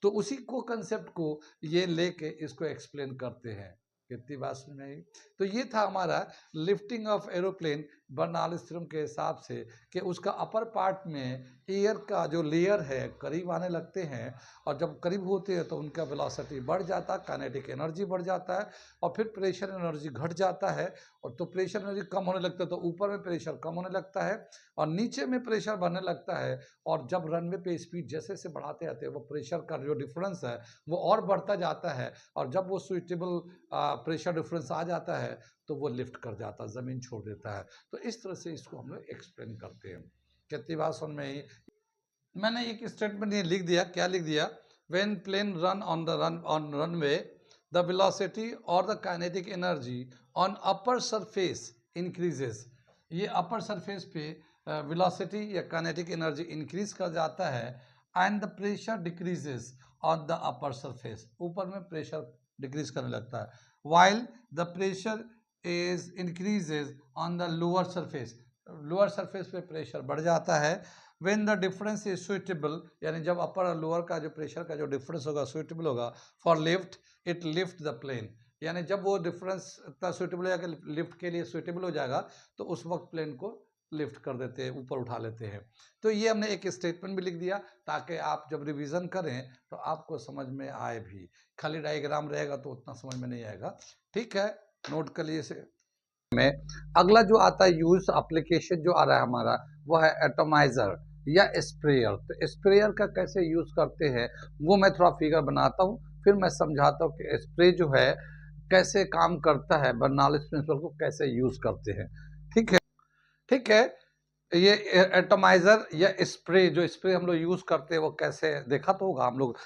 तो उसी को कंसेप्ट को ये लेके इसको एक्सप्लेन करते हैं। कितनी बात सुन में आई? तो ये था हमारा lifting of aeroplane Bernoulli's theorem के हिसाब से कि उसका अपर पार्ट में एयर का जो लेयर है करीब आने लगते हैं, और जब करीब होते हैं तो उनका वेलोसिटी बढ़ जाता है, काइनेटिक एनर्जी बढ़ जाता है, और फिर प्रेशर एनर्जी घट जाता है। और तो प्रेशर एनर्जी कम होने लगता है तो ऊपर में प्रेशर कम होने लगता है और नीचे में प्रेशर बढ़ने लगता है। और जब रनवे पे स्पीड जैसे जैसे बढ़ाते जाते हैं वो प्रेशर का जो डिफरेंस है वो और बढ़ता जाता है, और जब वो सुइटेबल प्रेशर डिफरेंस आ जाता है तो वो लिफ्ट कर जाता है, ज़मीन छोड़ देता है। तो इस तरह से इसको हम लोग एक्सप्लेन करते हैं। कितनी बात समझ में आई? मैंने एक स्टेटमेंट ये लिख दिया, क्या लिख दिया? When plane run on runway the velocity और the kinetic energy on upper surface increases. ये अपर सरफेस पे वेलोसिटी या काइनेटिक एनर्जी इंक्रीज कर जाता है, and the pressure decreases on the upper surface, ऊपर में प्रेशर डिक्रीज करने लगता है, while the pressure is increases on the lower surface, lower surface पे प्रेशर बढ़ जाता है। When the difference is suitable, यानी जब अपर और लोअर का जो प्रेशर का जो डिफरेंस होगा सुइटेबल होगा for lift, it lift the plane, यानी जब वो डिफरेंस इतना सुइटेबल हो जाएगा लिफ्ट के लिए सुइटेबल हो जाएगा तो उस वक्त प्लेन को लिफ्ट कर देते हैं, ऊपर उठा लेते हैं। तो ये हमने एक स्टेटमेंट भी लिख दिया ताकि आप जब रिवीजन करें तो आपको समझ में आए भी, खाली डायग्राम रहेगा तो उतना समझ में नहीं आएगा। ठीक है, नोट कर लिए से में। अगला जो आता है यूज एप्लीकेशन जो आ रहा है हमारा वो है एटोमाइजर या स्प्रेयर। तो स्प्रेयर का कैसे यूज करते हैं वो मैं थोड़ा फिगर बनाता हूँ, फिर मैं समझाता हूँ कि स्प्रे जो है कैसे काम करता है, बर्नौलीज प्रिंसिपल को कैसे यूज करते हैं। ठीक है, ठीक है। ये एटोमाइजर या स्प्रे, जो स्प्रे हम लोग यूज़ करते हैं वो कैसे देखा तो होगा, हम लोग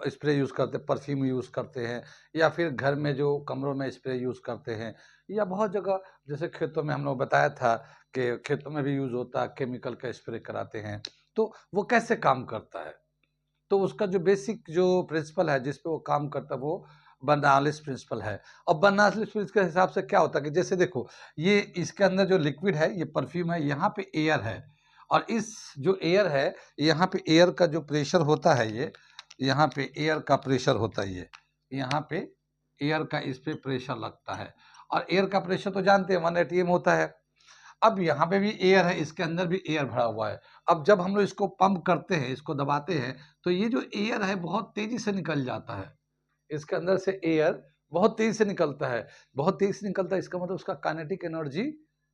स्प्रे यूज़ करते हैं, परफ्यूम यूज़ करते हैं, या फिर घर में जो कमरों में स्प्रे यूज़ करते हैं, या बहुत जगह जैसे खेतों में हम लोग बताया था कि खेतों में भी यूज़ होता है, केमिकल का स्प्रे कराते हैं। तो वो कैसे काम करता है, तो उसका जो बेसिक जो प्रिंसिपल है जिस पे वो काम करता है वो बर्नौलीज प्रिंसिपल है। और बर्नौलीज प्रिंसिपल के हिसाब से क्या होता है कि जैसे देखो ये इसके अंदर जो लिक्विड है ये परफ्यूम है, यहाँ पे एयर है, और इस जो एयर है, यहाँ पे एयर का जो प्रेशर होता है, ये यहाँ पे एयर का प्रेशर होता है, ये यहाँ पे एयर का इस पे प्रेशर लगता है, और एयर का प्रेशर तो जानते हैं 1 atm होता है। अब यहाँ पे भी एयर है, इसके अंदर भी एयर भरा हुआ है। अब जब हम लोग इसको पंप करते हैं, इसको दबाते हैं, तो ये जो एयर है बहुत तेजी से निकल जाता है, इसके अंदर से एयर बहुत तेजी से निकलता है। बहुत तेजी से निकलता है, इसका मतलब उसका काइनेटिक एनर्जी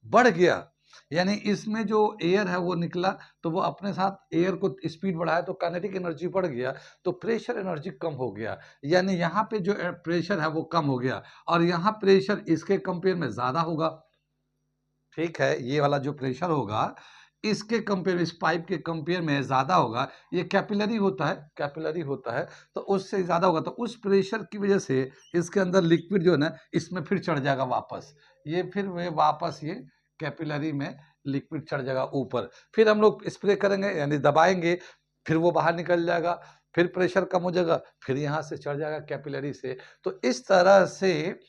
बढ़ गया। यानी इसमें जो एयर है वो निकला, तो वो अपने साथ एयर को स्पीड बढ़ाया, तो काइनेटिक एनर्जी बढ़ गया, तो प्रेशर एनर्जी कम हो गया। यानी यहाँ पे जो प्रेशर है वो कम हो गया, और यहाँ प्रेशर इसके कंपेयर में ज्यादा होगा। ठीक है, ये वाला जो प्रेशर होगा इसके कंपेयर, इस पाइप के कंपेयर में ज्यादा होगा। ये कैपिलरी होता है, कैपिलरी होता है, तो उससे ज्यादा होगा। तो उस प्रेशर की वजह से इसके अंदर लिक्विड जो है ना, इसमें फिर चढ़ जाएगा वापस, ये फिर वे वापस ये कैपिलरी में लिक्विड चढ़ जाएगा ऊपर। फिर हम लोग स्प्रे करेंगे, यानी दबाएंगे, फिर वो बाहर निकल जाएगा, फिर प्रेशर कम हो जाएगा, फिर यहाँ से चढ़ जाएगा कैपिलरी से। तो इस तरह से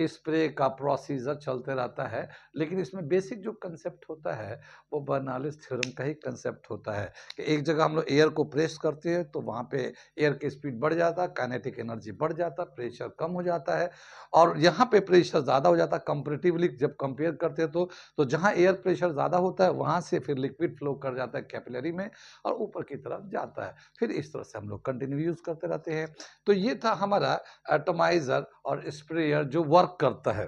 स्प्रे का प्रोसीजर चलते रहता है। लेकिन इसमें बेसिक जो कंसेप्ट होता है वो बर्नौलीज थ्योरम का ही कंसेप्ट होता है कि एक जगह हम लोग एयर को प्रेस करते हैं तो वहाँ पे एयर की स्पीड बढ़ जाता है, काइनेटिक एनर्जी बढ़ जाता है, प्रेशर कम हो जाता है। और यहाँ पे प्रेशर ज़्यादा हो जाता है कंपेरेटिवली, जब कंपेयर करते हैं तो जहाँ एयर प्रेशर ज़्यादा होता है वहाँ से फिर लिक्विड फ्लो कर जाता है कैपिलरी में और ऊपर की तरफ जाता है। फिर इस तरह से हम लोग कंटिन्यू यूज करते रहते हैं। तो ये था हमारा एटमाइजर और स्प्रेयर जो वर्क करता है।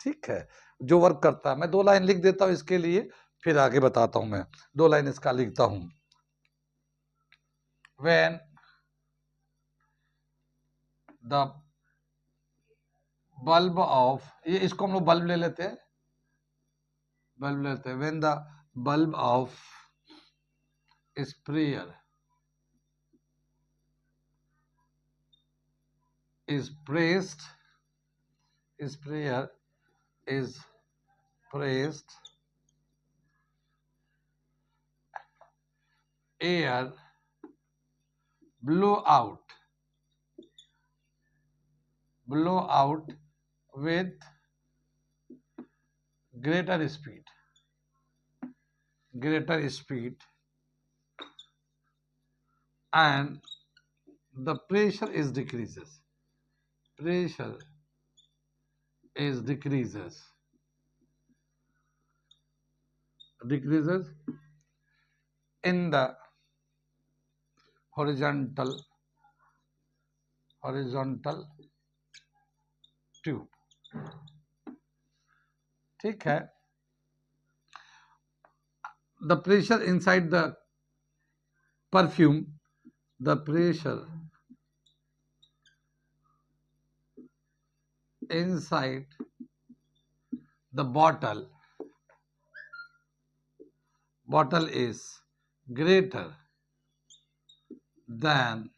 ठीक है, जो वर्क करता है। मैं 2 लाइन लिख देता हूं इसके लिए, फिर आगे बताता हूं। मैं 2 लाइन इसका लिखता हूं। व्हेन द बल्ब ऑफ, ये इसको हम लोग बल्ब ले लेते हैं, बल्ब लेते हैं। When the bulb of sprayer is pressed, sprayer is pressed, air blow out with greater speed, and the pressure is decreases, decreases in the horizontal tube. ठीक है, the pressure inside the perfume, the pressure inside the bottle is greater than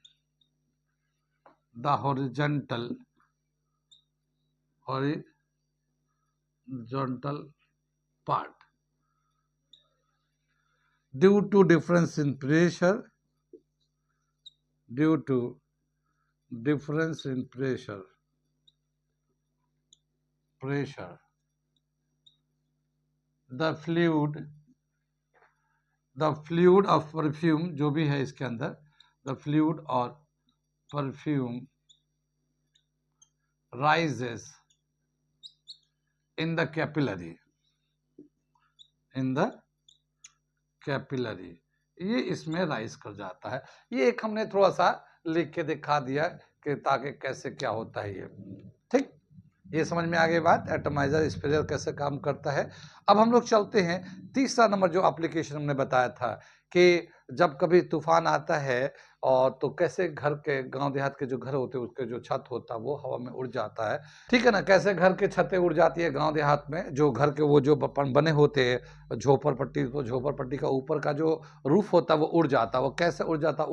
the horizontal part due to difference in pressure, the fluid of perfume, जो भी है इसके अंदर, the fluid or perfume rises in the capillary, ये इसमें rise कर जाता है। ये एक हमने थोड़ा सा लिख के दिखा दिया कि ताकि कैसे क्या होता है ये। ठीक, ये समझ में आ गई बात, एटमाइजर स्प्रेयर कैसे काम करता है। अब हम लोग चलते हैं तीसरा नंबर जो एप्लीकेशन हमने बताया था कि जब कभी तूफान आता है और तो कैसे घर के, गांव देहात के जो घर होते हैं उसके जो छत होता है वो हवा में उड़ जाता है। ठीक है ना, कैसे घर के छतें उड़ जाती है गांव देहात में, जो घर के वो जो बने होते हैं झोपड़पट्टी, तो झोपड़पट्टी का ऊपर का जो रूफ होता है वो उड़ जाता है। वो कैसे उड़ जाता है,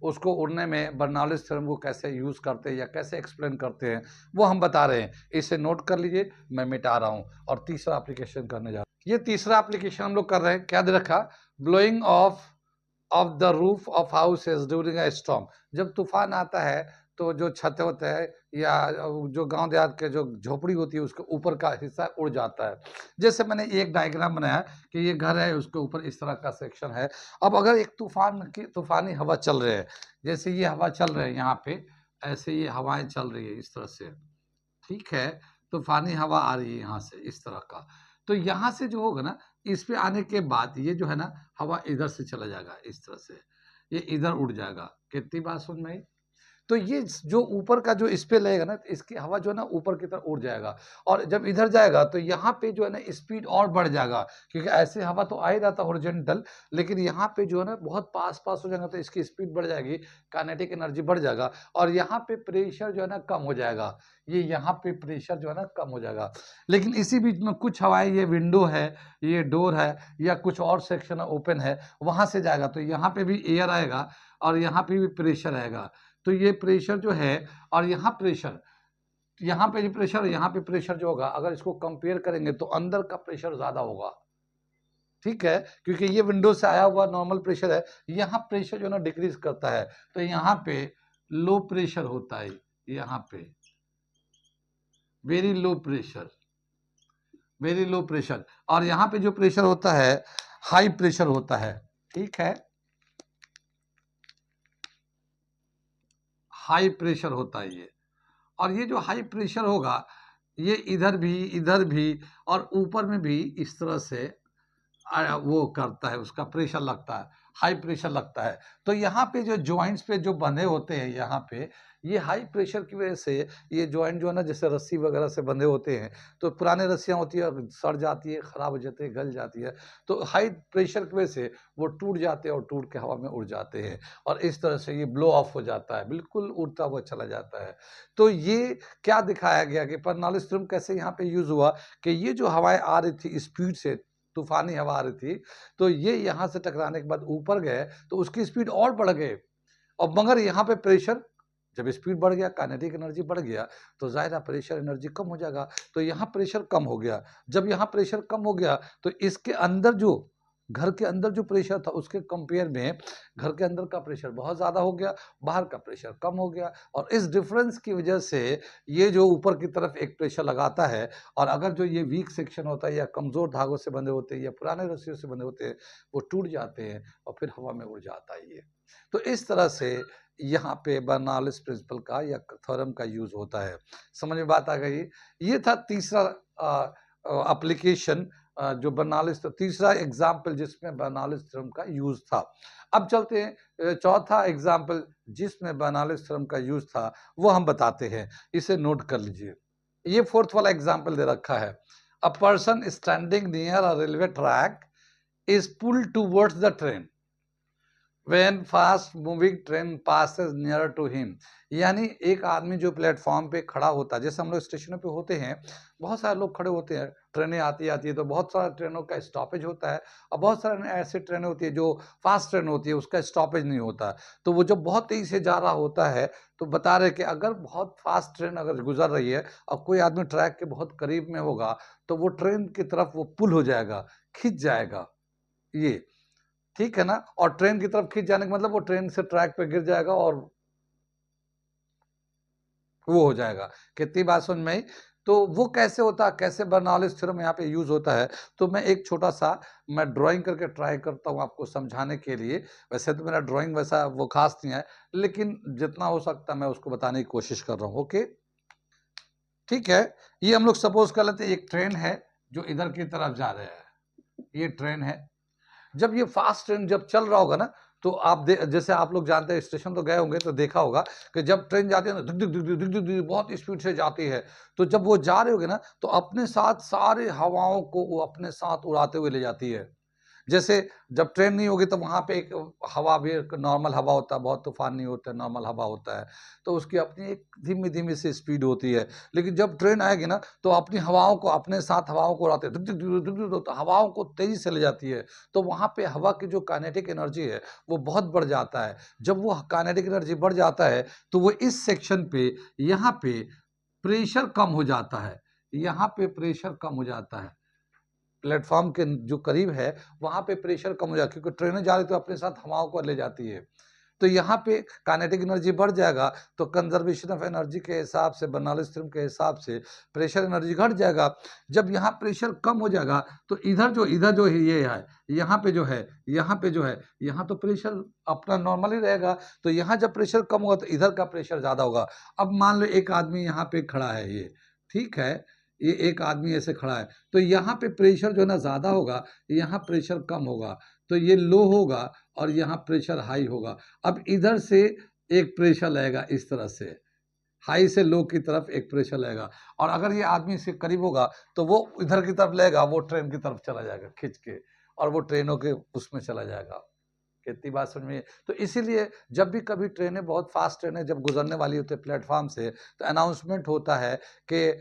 उसको उड़ने में बर्नौलीज थ्योरम को कैसे यूज करते हैं या कैसे एक्सप्लेन करते हैं वो हम बता रहे हैं। इसे नोट कर लीजिए, मैं मिटा रहा हूँ और तीसरा एप्लीकेशन करने जा रहा हूँ। ये तीसरा एप्लीकेशन हम लोग कर रहे हैं, क्या दे रखा, blowing of the roof of houses during a storm. जब तूफान आता है तो जो छत होता है या जो गांव देहात के जो झोपड़ी होती है उसके ऊपर का हिस्सा उड़ जाता है। जैसे मैंने एक डायग्राम बनाया कि ये घर है, उसके ऊपर इस तरह का सेक्शन है। अब अगर एक तूफानी हवा चल रही है, जैसे ये हवा चल रही है यहाँ पे, ऐसे ये हवाएं चल रही है इस तरह से, ठीक है, तूफानी हवा आ रही है यहाँ से इस तरह का। तो यहाँ से जो होगा ना, इस पे आने के बाद ये जो है ना, हवा इधर से चला जाएगा इस तरह से, ये इधर उड़ जाएगा। कितनी बात समझ में आई? तो ये जो ऊपर का जो इस पे लगेगा ना, तो इसकी हवा जो है ना ऊपर की तरफ उड़ जाएगा, और जब इधर जाएगा तो यहाँ पे जो है ना स्पीड और बढ़ जाएगा, क्योंकि ऐसे हवा तो आ ही रहा था हॉरिजॉन्टल, लेकिन यहाँ पे जो है ना बहुत पास-पास हो जाएगा तो इसकी स्पीड बढ़ जाएगी, काइनेटिक एनर्जी बढ़ जाएगा, और यहाँ पे प्रेशर जो है ना कम हो जाएगा। ये यहाँ पे प्रेशर जो है ना कम हो जाएगा। लेकिन इसी बीच में कुछ हवाएँ, ये विंडो है, ये डोर है, या कुछ और सेक्शन ओपन है, वहाँ से जाएगा तो यहाँ पे भी एयर आएगा और यहाँ पे भी प्रेशर आएगा। तो ये प्रेशर जो है, और यहाँ प्रेशर, यहाँ पे जो प्रेशर, यहाँ पे प्रेशर जो होगा, अगर इसको कंपेयर करेंगे तो अंदर का प्रेशर ज्यादा होगा, ठीक है, क्योंकि ये विंडो से आया हुआ नॉर्मल प्रेशर है। यहाँ प्रेशर जो है ना डिक्रीज करता है, तो यहाँ पे लो प्रेशर होता है, यहाँ पे very low pressure, very low pressure, और यहाँ पे जो प्रेशर होता है हाई प्रेशर होता है, ठीक है, हाई प्रेशर होता है ये। और ये जो हाई प्रेशर होगा, ये इधर भी और ऊपर में भी इस तरह से वो करता है, उसका प्रेशर लगता है, हाई प्रेशर लगता है। तो यहाँ पे जो जॉइंट्स पे जो बंधे होते हैं, यहाँ पे ये हाई प्रेशर की वजह से ये जॉइंट जो है ना, जैसे रस्सी वगैरह से बंधे होते हैं, तो पुराने रस्सियाँ होती है, सड़ जाती है, खराब हो जाती है, गल जाती है, तो हाई प्रेशर की वजह से वो टूट जाते हैं और टूट के हवा में उड़ जाते हैं, और इस तरह से ये ब्लो ऑफ हो जाता है, बिल्कुल उड़ता हुआ चला जाता है। तो ये क्या दिखाया गया कि बर्नौलिस थ्योरम कैसे यहाँ पे यूज हुआ, कि ये जो हवाएं आ रही थी स्पीड से, तूफानी हवा आ रही थी, तो ये यहाँ से टकराने के बाद ऊपर गए तो उसकी स्पीड और बढ़ गई, और मगर यहाँ पे प्रेशर, जब स्पीड बढ़ गया, काइनेटिक एनर्जी बढ़ गया, तो ज़ाहिर है प्रेशर एनर्जी कम हो जाएगा, तो यहाँ प्रेशर कम हो गया। जब यहाँ प्रेशर कम हो गया तो इसके अंदर जो, घर के अंदर जो प्रेशर था उसके कंपेयर में घर के अंदर का प्रेशर बहुत ज़्यादा हो गया, बाहर का प्रेशर कम हो गया, और इस डिफरेंस की वजह से ये जो ऊपर की तरफ एक प्रेशर लगाता है, और अगर जो ये वीक सेक्शन होता है या कमज़ोर धागों से बंधे होते हैं या पुराने रस्सियों से बंधे होते हैं, वो टूट जाते हैं और फिर हवा में उड़ जाता है ये। तो इस तरह से यहाँ पे बर्नौलिस प्रिंसिपल का या थ्योरम का यूज़ होता है। समझ में बात आ गई? ये था तीसरा एप्लीकेशन, जो बर्नौलिस, तो तीसरा एग्जाम्पल जिसमें बर्नौलिस थ्योरम का यूज़ था। अब चलते हैं चौथा एग्जाम्पल जिसमें बर्नौलिस थ्योरम का यूज़ था, वो हम बताते हैं। इसे नोट कर लीजिए। ये फोर्थ वाला एग्जाम्पल दे रखा है। A person standing near a railway track is pulled towards the train when fast moving train passes near to him. यानी एक आदमी जो प्लेटफॉर्म पे खड़ा होता है, जैसे हम लोग स्टेशनों पे होते हैं, बहुत सारे लोग खड़े होते हैं, ट्रेनें आती आती है तो बहुत सारा ट्रेनों का स्टॉपेज होता है, और बहुत सारे ऐसी ट्रेनें होती है जो फास्ट ट्रेन होती है, उसका स्टॉपेज नहीं होता। तो वो जब बहुत तेजी से जा रहा होता है, तो बता रहे कि अगर बहुत फास्ट ट्रेन अगर गुजर रही है और कोई आदमी ट्रैक के बहुत करीब में होगा, तो वो ट्रेन की तरफ वो पुल हो जाएगा, खिंच जाएगा, ये ठीक है ना। और ट्रेन की तरफ खींच जाने का मतलब वो ट्रेन से ट्रैक पे गिर जाएगा और वो हो जाएगा। कितनी बात समझ में आई? तो वो कैसे होता है, कैसे बर्नौलिस थ्योरम यहाँ पे यूज होता है, तो मैं एक छोटा सा मैं ड्राइंग करके ट्राई करता हूँ आपको समझाने के लिए। वैसे तो मेरा ड्राइंग वैसा वो खास नहीं है, लेकिन जितना हो सकता है मैं उसको बताने की कोशिश कर रहा हूँ। ओके, ठीक है। ये हम लोग सपोज कर लेते हैं एक ट्रेन है जो इधर की तरफ जा रहा है, ये ट्रेन है। जब ये फास्ट ट्रेन जब चल रहा होगा ना, तो आप जैसे आप लोग जानते हैं, स्टेशन तो गए होंगे तो देखा होगा कि जब ट्रेन जाती है ना, धुक धुक धुक धुक धुक धुक धुक बहुत स्पीड से जाती है। तो जब वो जा रहे होगे ना, तो अपने साथ सारे हवाओं को वो अपने साथ उड़ाते हुए ले जाती है। जैसे जब ट्रेन नहीं होगी तो वहाँ पे एक हवा भी, एक नॉर्मल हवा होता है, बहुत तूफान नहीं होता है, नॉर्मल हवा होता है, तो उसकी अपनी एक धीमी-धीमी सी स्पीड होती है। लेकिन जब ट्रेन आएगी ना, तो अपनी हवाओं को अपने साथ हवाओं को उड़ाते हैं, धुक धुक धुक धुक धुक, तो हवाओं को तेज़ी से ले जाती है। तो वहाँ पे हवा की जो काइनेटिक एनर्जी है, वो बहुत बढ़ जाता है। जब वो काइनेटिक एनर्जी बढ़ जाता है, तो वो इस सेक्शन पे, यहाँ पे प्रेशर कम हो जाता है, यहाँ पे प्रेशर कम हो जाता है। प्लेटफ़ॉर्म के जो करीब है, वहाँ पे प्रेशर कम हो जाता है, क्योंकि ट्रेनें जा रही तो अपने साथ हवाओं को ले जाती है, तो यहाँ पे काइनेटिक एनर्जी बढ़ जाएगा, तो कंजर्वेशन ऑफ एनर्जी के हिसाब से, बर्नौलीज थ्योरम के हिसाब से प्रेशर एनर्जी घट जाएगा। जब यहाँ प्रेशर कम हो जाएगा तो इधर जो है ये है, यहाँ पे जो है, यहाँ तो प्रेशर अपना नॉर्मल ही रहेगा। तो यहाँ जब प्रेशर कम होगा तो इधर का प्रेशर ज़्यादा होगा। अब मान लो एक आदमी यहाँ पे खड़ा है, ये ठीक है, ये एक आदमी ऐसे खड़ा है, तो यहाँ पे प्रेशर जो है ना ज़्यादा होगा, यहाँ प्रेशर कम होगा, तो ये लो होगा और यहाँ प्रेशर हाई होगा। अब इधर से एक प्रेशर लगेगा इस तरह से, हाई से लो की तरफ एक प्रेशर लगेगा, और अगर ये आदमी इसके करीब होगा तो वो इधर की तरफ लगेगा, वो ट्रेन की तरफ चला जाएगा खींच के, और वो ट्रेनों के उसमें चला जाएगा। कितनी बात समझ में? तो इसीलिए जब भी कभी ट्रेनें, बहुत फास्ट ट्रेनें जब गुजरने वाली होती है प्लेटफॉर्म से, तो अनाउंसमेंट होता है कि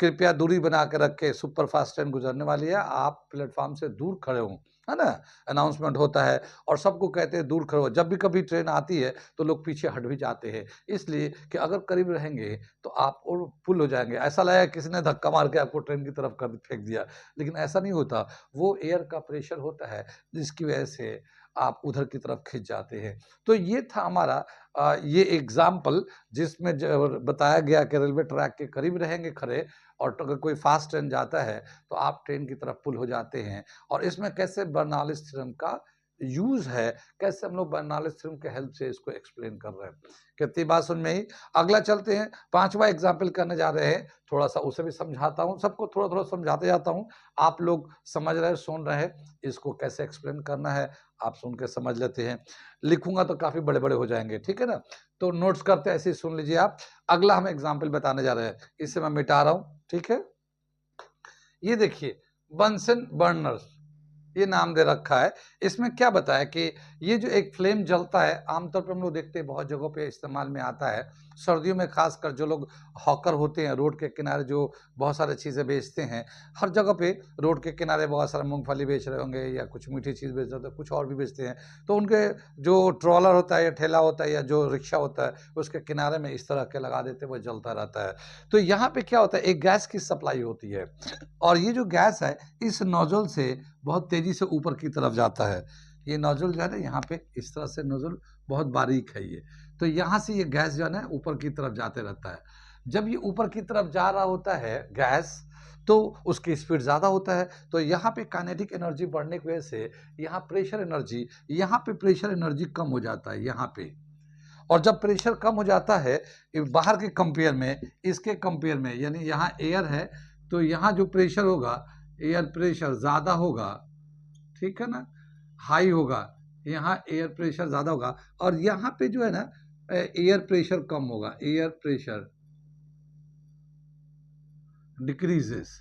कृपया दूरी बना के रखें, सुपर फास्ट ट्रेन गुजरने वाली है, आप प्लेटफॉर्म से दूर खड़े हों, है ना, अनाउंसमेंट होता है, और सबको कहते हैं दूर खड़े हो। जब भी कभी ट्रेन आती है तो लोग पीछे हट भी जाते हैं, इसलिए कि अगर करीब रहेंगे तो आप और पुल हो जाएंगे। ऐसा लगेगा किसी ने धक्का मार के आपको ट्रेन की तरफ कर फेंक दिया, लेकिन ऐसा नहीं होता, वो एयर का प्रेशर होता है जिसकी वजह से आप उधर की तरफ खिंच जाते हैं। तो ये था हमारा ये एग्जाम्पल, जिसमें बताया गया कि रेलवे ट्रैक के करीब रहेंगे खड़े, और अगर कोई फास्ट ट्रेन जाता है तो आप ट्रेन की तरफ पुल हो जाते हैं। और इसमें कैसे बर्नौलीज थ्योरम का यूज है, कैसे हम लोग बर्नौलीज थ्योरम के हेल्प से इसको एक्सप्लेन कर रहे हैं। कितनी बात सुन में ही। अगला चलते हैं, 5वां एग्जाम्पल करने जा रहे हैं, थोड़ा सा उसे भी समझाता हूँ, सबको थोड़ा थोड़ा समझाते जाता हूँ, आप लोग समझ रहे, सुन रहे हैं, इसको कैसे एक्सप्लेन करना है आप सुन के समझ लेते हैं। लिखूंगा तो काफी बड़े बड़े हो जाएंगे, ठीक है ना, तो नोट्स करते ऐसे ही सुन लीजिए आप। अगला हम एग्जाम्पल बताने जा रहे हैं, इसे मैं मिटा रहा हूं, ठीक है। ये देखिए, बंसन बर्नर्स, ये नाम दे रखा है। इसमें क्या बताया कि ये जो एक फ्लेम जलता है, आमतौर पर हम लोग देखते हैं बहुत जगहों पे इस्तेमाल में आता है, सर्दियों में खासकर जो लोग हॉकर होते हैं, रोड के किनारे जो बहुत सारी चीज़ें बेचते हैं, हर जगह पे रोड के किनारे बहुत सारा मूंगफली बेच रहे होंगे या कुछ मीठी चीज़ बेच रहे होते हैं, कुछ और भी बेचते हैं, तो उनके जो ट्रॉलर होता है या ठेला होता है या जो रिक्शा होता है, उसके किनारे में इस तरह के लगा देते हैं, वो जलता रहता है। तो यहाँ पे क्या होता है, एक गैस की सप्लाई होती है, और ये जो गैस है इस नोजल से बहुत तेजी से ऊपर की तरफ जाता है। ये नोजल जो है ना, यहाँ पे इस तरह से नोजल बहुत बारीक है ये, तो यहाँ से ये गैस जो है ना ऊपर की तरफ जाते रहता है। जब ये ऊपर की तरफ जा रहा होता है गैस, तो उसकी स्पीड ज़्यादा होता है, तो यहाँ पे काइनेटिक एनर्जी बढ़ने की वजह से यहाँ पे प्रेशर एनर्जी कम हो जाता है यहाँ पे। और जब प्रेशर कम हो जाता है बाहर के कंपेयर में, इसके कंपेयर में, यानी यहाँ एयर है तो यहाँ जो प्रेशर होगा, एयर प्रेशर ज़्यादा होगा, ठीक है ना, हाई होगा, यहाँ एयर प्रेशर ज़्यादा होगा, और यहाँ पे जो है ना एयर प्रेशर कम होगा, एयर प्रेशर डिक्रीजेस,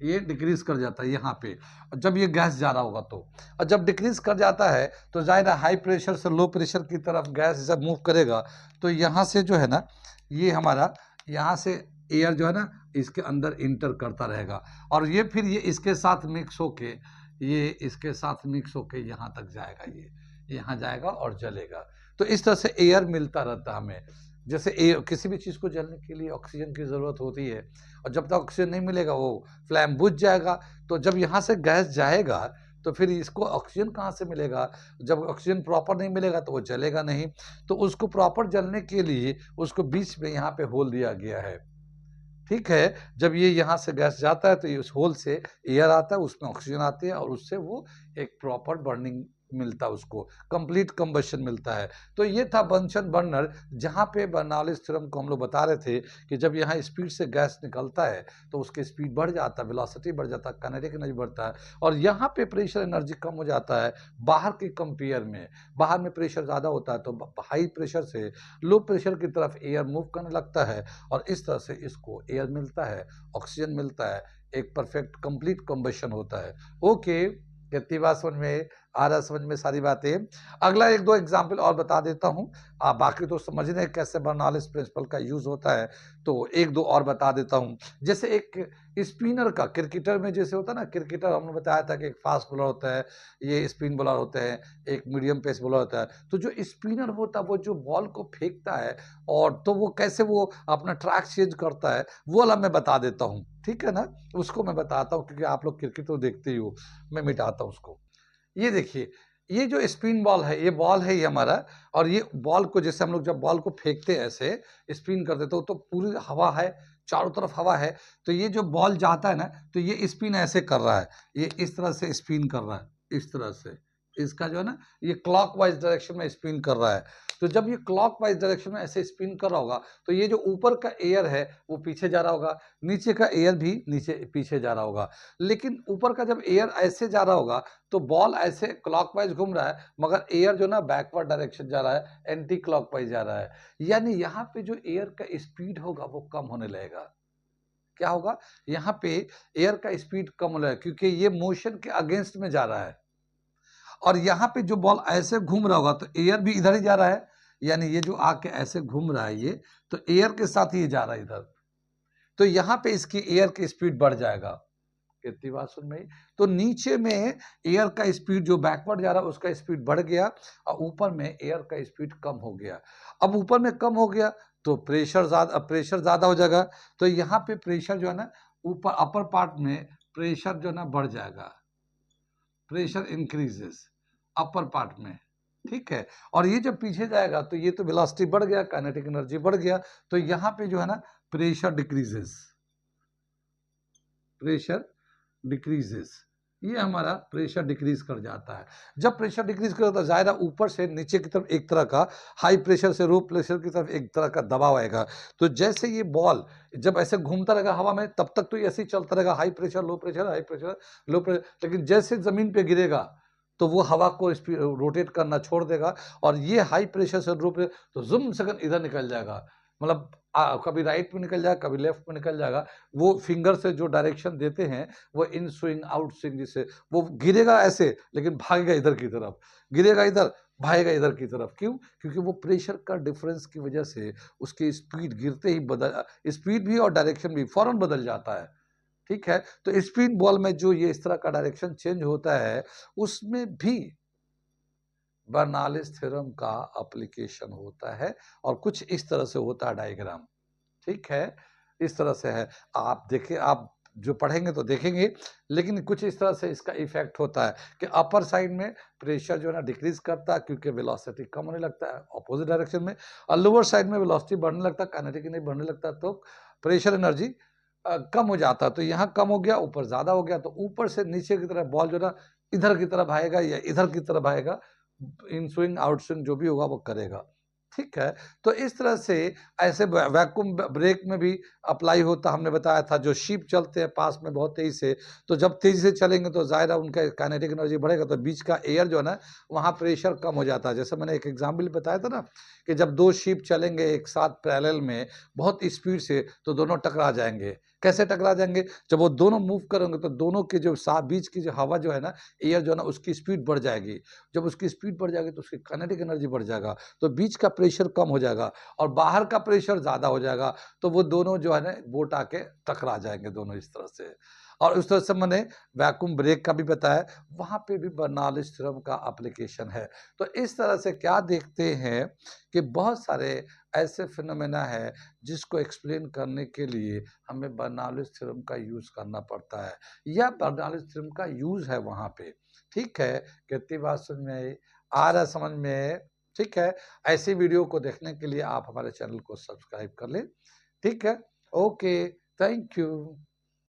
ये डिक्रीज कर जाता है यहाँ पे जब ये गैस जा रहा होगा तो। और जब डिक्रीज कर जाता है तो जाहिर है हाई प्रेशर से लो प्रेशर की तरफ गैस जब मूव करेगा, तो यहाँ से जो है ना, ये हमारा यहाँ से एयर जो है ना इसके अंदर इंटर करता रहेगा, और ये फिर ये इसके साथ मिक्स होके, ये इसके साथ मिक्स होके यहाँ तक जाएगा, ये यहाँ जाएगा और जलेगा। तो इस तरह से एयर मिलता रहता है हमें। जैसे किसी भी चीज़ को जलने के लिए ऑक्सीजन की ज़रूरत होती है, और जब तक ऑक्सीजन नहीं मिलेगा वो फ्लैम बुझ जाएगा। तो जब यहाँ से गैस जाएगा तो फिर इसको ऑक्सीजन कहाँ से मिलेगा, जब ऑक्सीजन प्रॉपर नहीं मिलेगा तो वो जलेगा नहीं। तो उसको प्रॉपर जलने के लिए उसको बीच में यहाँ पे होल दिया गया है, ठीक है। जब ये यहाँ से गैस जाता है तो ये उस होल से एयर आता है, उसमें ऑक्सीजन आती है, और उससे वो एक प्रॉपर बर्निंग मिलता है, उसको कंप्लीट कंबशन मिलता है। तो ये था बंसन बर्नर, जहाँ पे बर्नौलीज थ्योरम को हम लोग बता रहे थे कि जब यहाँ स्पीड से गैस निकलता है तो उसकी स्पीड बढ़ जाता है, वेलोसिटी बढ़ जाता है, काइनेटिक एनर्जी बढ़ता है, और यहाँ पे प्रेशर एनर्जी कम हो जाता है बाहर के कंपेयर में। बाहर में प्रेशर ज़्यादा होता है तो हाई प्रेशर से लो प्रेशर की तरफ एयर मूव करने लगता है, और इस तरह से इसको एयर मिलता है, ऑक्सीजन मिलता है, एक परफेक्ट कंप्लीट कंबशन होता है। ओके, कितनी बात समझ में आ रहा, समझ में सारी बातें। अगला एक दो एग्जाम्पल और बता देता हूँ, आप बाकी तो समझ रहे हैं कैसे बर्नौलीज प्रिंसिपल का यूज होता है, तो एक दो और बता देता हूँ। जैसे एक स्पिनर का, क्रिकेटर में जैसे होता है ना, क्रिकेटर हमने बताया था कि एक फास्ट बॉलर होता है, ये स्पिन बॉलर होते हैं, एक मीडियम पेस बॉलर होता है। तो जो स्पिनर होता है वो जो बॉल को फेंकता है, और तो वो कैसे वो अपना ट्रैक चेंज करता है, वो वाला मैं बता देता हूँ, ठीक है ना, उसको मैं बताता हूँ, क्योंकि आप लोग क्रिकेट तो देखते ही हो, मैं मिटाता हूँ उसको। ये देखिए, ये जो स्पिन बॉल है, ये बॉल है ये हमारा, और ये बॉल को जैसे हम लोग जब बॉल को फेंकते हैं ऐसे स्पिन कर देते हो तो पूरी हवा है, चारों तरफ हवा है, तो ये जो बॉल जाता है ना तो ये स्पिन ऐसे कर रहा है, ये इस तरह से स्पिन कर रहा है, इस तरह से इसका जो है ना ये क्लॉकवाइज डायरेक्शन में स्पिन कर रहा है। तो जब ये क्लॉकवाइज डायरेक्शन में ऐसे स्पिन कर रहा होगा तो ये जो ऊपर का एयर है वो पीछे जा रहा होगा, नीचे का एयर भी नीचे पीछे जा रहा होगा। लेकिन ऊपर का जब एयर ऐसे जा रहा होगा तो बॉल ऐसे क्लॉकवाइज घूम रहा है, मगर एयर जो ना बैकवर्ड डायरेक्शन जा रहा है, एंटी क्लॉकवाइज जा रहा है। यानी यहाँ पे जो एयर का स्पीड होगा वो कम होने लगेगा। क्या होगा? यहाँ पे एयर का स्पीड कम होने लगेगा क्योंकि ये मोशन के अगेंस्ट में जा रहा है। और यहाँ पे जो बॉल ऐसे घूम रहा होगा तो एयर भी इधर ही जा रहा है, यानी ये जो आके ऐसे घूम रहा है ये, तो एयर के साथ ये जा रहा है इधर। तो यहाँ पे इसकी एयर की स्पीड बढ़ जाएगा। कितनी बात सुन में आई? तो नीचे में एयर का स्पीड जो बैकवर्ड जा रहा है उसका स्पीड बढ़ गया और ऊपर में एयर का स्पीड कम हो गया। अब ऊपर में कम हो गया तो प्रेशर ज्यादा हो जाएगा, तो यहाँ पे प्रेशर जो है ना ऊपर अपर पार्ट में प्रेशर जो है ना बढ़ जाएगा, प्रेशर इंक्रीजेस अपर पार्ट में, ठीक है। और ये जब पीछे जाएगा तो ये तो वेलोसिटी बढ़ गया, काइनेटिक एनर्जी बढ़ गया, तो यहाँ पे जो है ना प्रेशर डिक्रीजेस, प्रेशर डिक्रीजेस, ये हमारा प्रेशर डिक्रीज कर जाता है। जब प्रेशर डिक्रीज कर जाता है जाहिर है ऊपर से नीचे की तरफ एक तरह का हाई प्रेशर से लो प्रेशर की तरफ एक तरह का दबाव आएगा। तो जैसे ये बॉल जब ऐसे घूमता रहेगा हवा में तब तक तो ये ऐसे ही चलता रहेगा, high pressure low pressure high pressure low pressure, लेकिन जैसे जमीन पे गिरेगा तो वो हवा को रोटेट करना छोड़ देगा और ये हाई प्रेशर से लो प्रेशर तो जुम सेकंड इधर निकल जाएगा, मतलब कभी राइट में निकल जाएगा कभी लेफ्ट में निकल जाएगा। वो फिंगर से जो डायरेक्शन देते हैं वो इन स्विंग आउट स्विंग, जिससे वो गिरेगा ऐसे लेकिन भागेगा इधर की तरफ, गिरेगा इधर भागेगा इधर की तरफ। क्यों? क्योंकि वो प्रेशर का डिफरेंस की वजह से उसकी स्पीड गिरते ही बदल, स्पीड भी और डायरेक्शन भी फौरन बदल जाता है, ठीक है। तो स्पिन बॉल में जो ये इस तरह का डायरेक्शन चेंज होता है उसमें भी बर्नालिस थ्योरम का एप्लीकेशन होता है और कुछ इस तरह से होता है डायग्राम, ठीक है, इस तरह से है। आप देखिए, आप जो पढ़ेंगे तो देखेंगे, लेकिन कुछ इस तरह से इसका इफेक्ट होता है कि अपर साइड में प्रेशर जो है ना डिक्रीज करता है क्योंकि वेलोसिटी कम होने लगता है ऑपोजिट डायरेक्शन में, और लोअर साइड में वेलोसिटी बढ़ने लगता है, काइनेटिक एनर्जी बढ़ने लगता है, तो प्रेशर एनर्जी कम हो जाता है। तो यहाँ कम हो गया, ऊपर ज्यादा हो गया, तो ऊपर से नीचे की तरफ बॉल जो ना इधर की तरफ आएगा या इधर की तरफ आएगा, इन स्विंग आउट स्विंग जो भी होगा वो करेगा, ठीक है। तो इस तरह से ऐसे वैक्यूम ब्रेक में भी अप्लाई होता, हमने बताया था। जो शिप चलते हैं पास में बहुत तेजी से, तो जब तेजी से चलेंगे तो जाहिर है उनका काइनेटिक एनर्जी बढ़ेगा, तो बीच का एयर जो है ना वहाँ प्रेशर कम हो जाता है। जैसे मैंने एक एग्जाम्पल बताया था ना कि जब दो शिप चलेंगे एक साथ पैरेलल में बहुत स्पीड से तो दोनों टकरा जाएंगे। कैसे टकरा जाएंगे? जब वो दोनों मूव करेंगे तो दोनों के जो बीच की जो हवा जो है ना, एयर जो है ना उसकी स्पीड बढ़ जाएगी। जब उसकी स्पीड बढ़ जाएगी तो उसकी काइनेटिक एनर्जी बढ़ जाएगा, तो बीच का प्रेशर कम हो जाएगा और बाहर का प्रेशर ज़्यादा हो जाएगा, तो वो दोनों जो है ना बोट आके टकरा जाएँगे दोनों इस तरह से। और उस तरह से मैंने वैक्यूम ब्रेक का भी बताया, वहाँ पे भी बर्नौलीज थ्योरम का एप्लीकेशन है। तो इस तरह से क्या देखते हैं कि बहुत सारे ऐसे फिनोमेना है जिसको एक्सप्लेन करने के लिए हमें बर्नौलीज थ्योरम का यूज़ करना पड़ता है या बर्नौलीज थ्योरम का यूज़ है वहाँ पे, ठीक है। कितनी बात समझ में आई? आ रहा है समझ में? ठीक है। ऐसी वीडियो को देखने के लिए आप हमारे चैनल को सब्सक्राइब कर लें, ठीक है। Okay, thank you.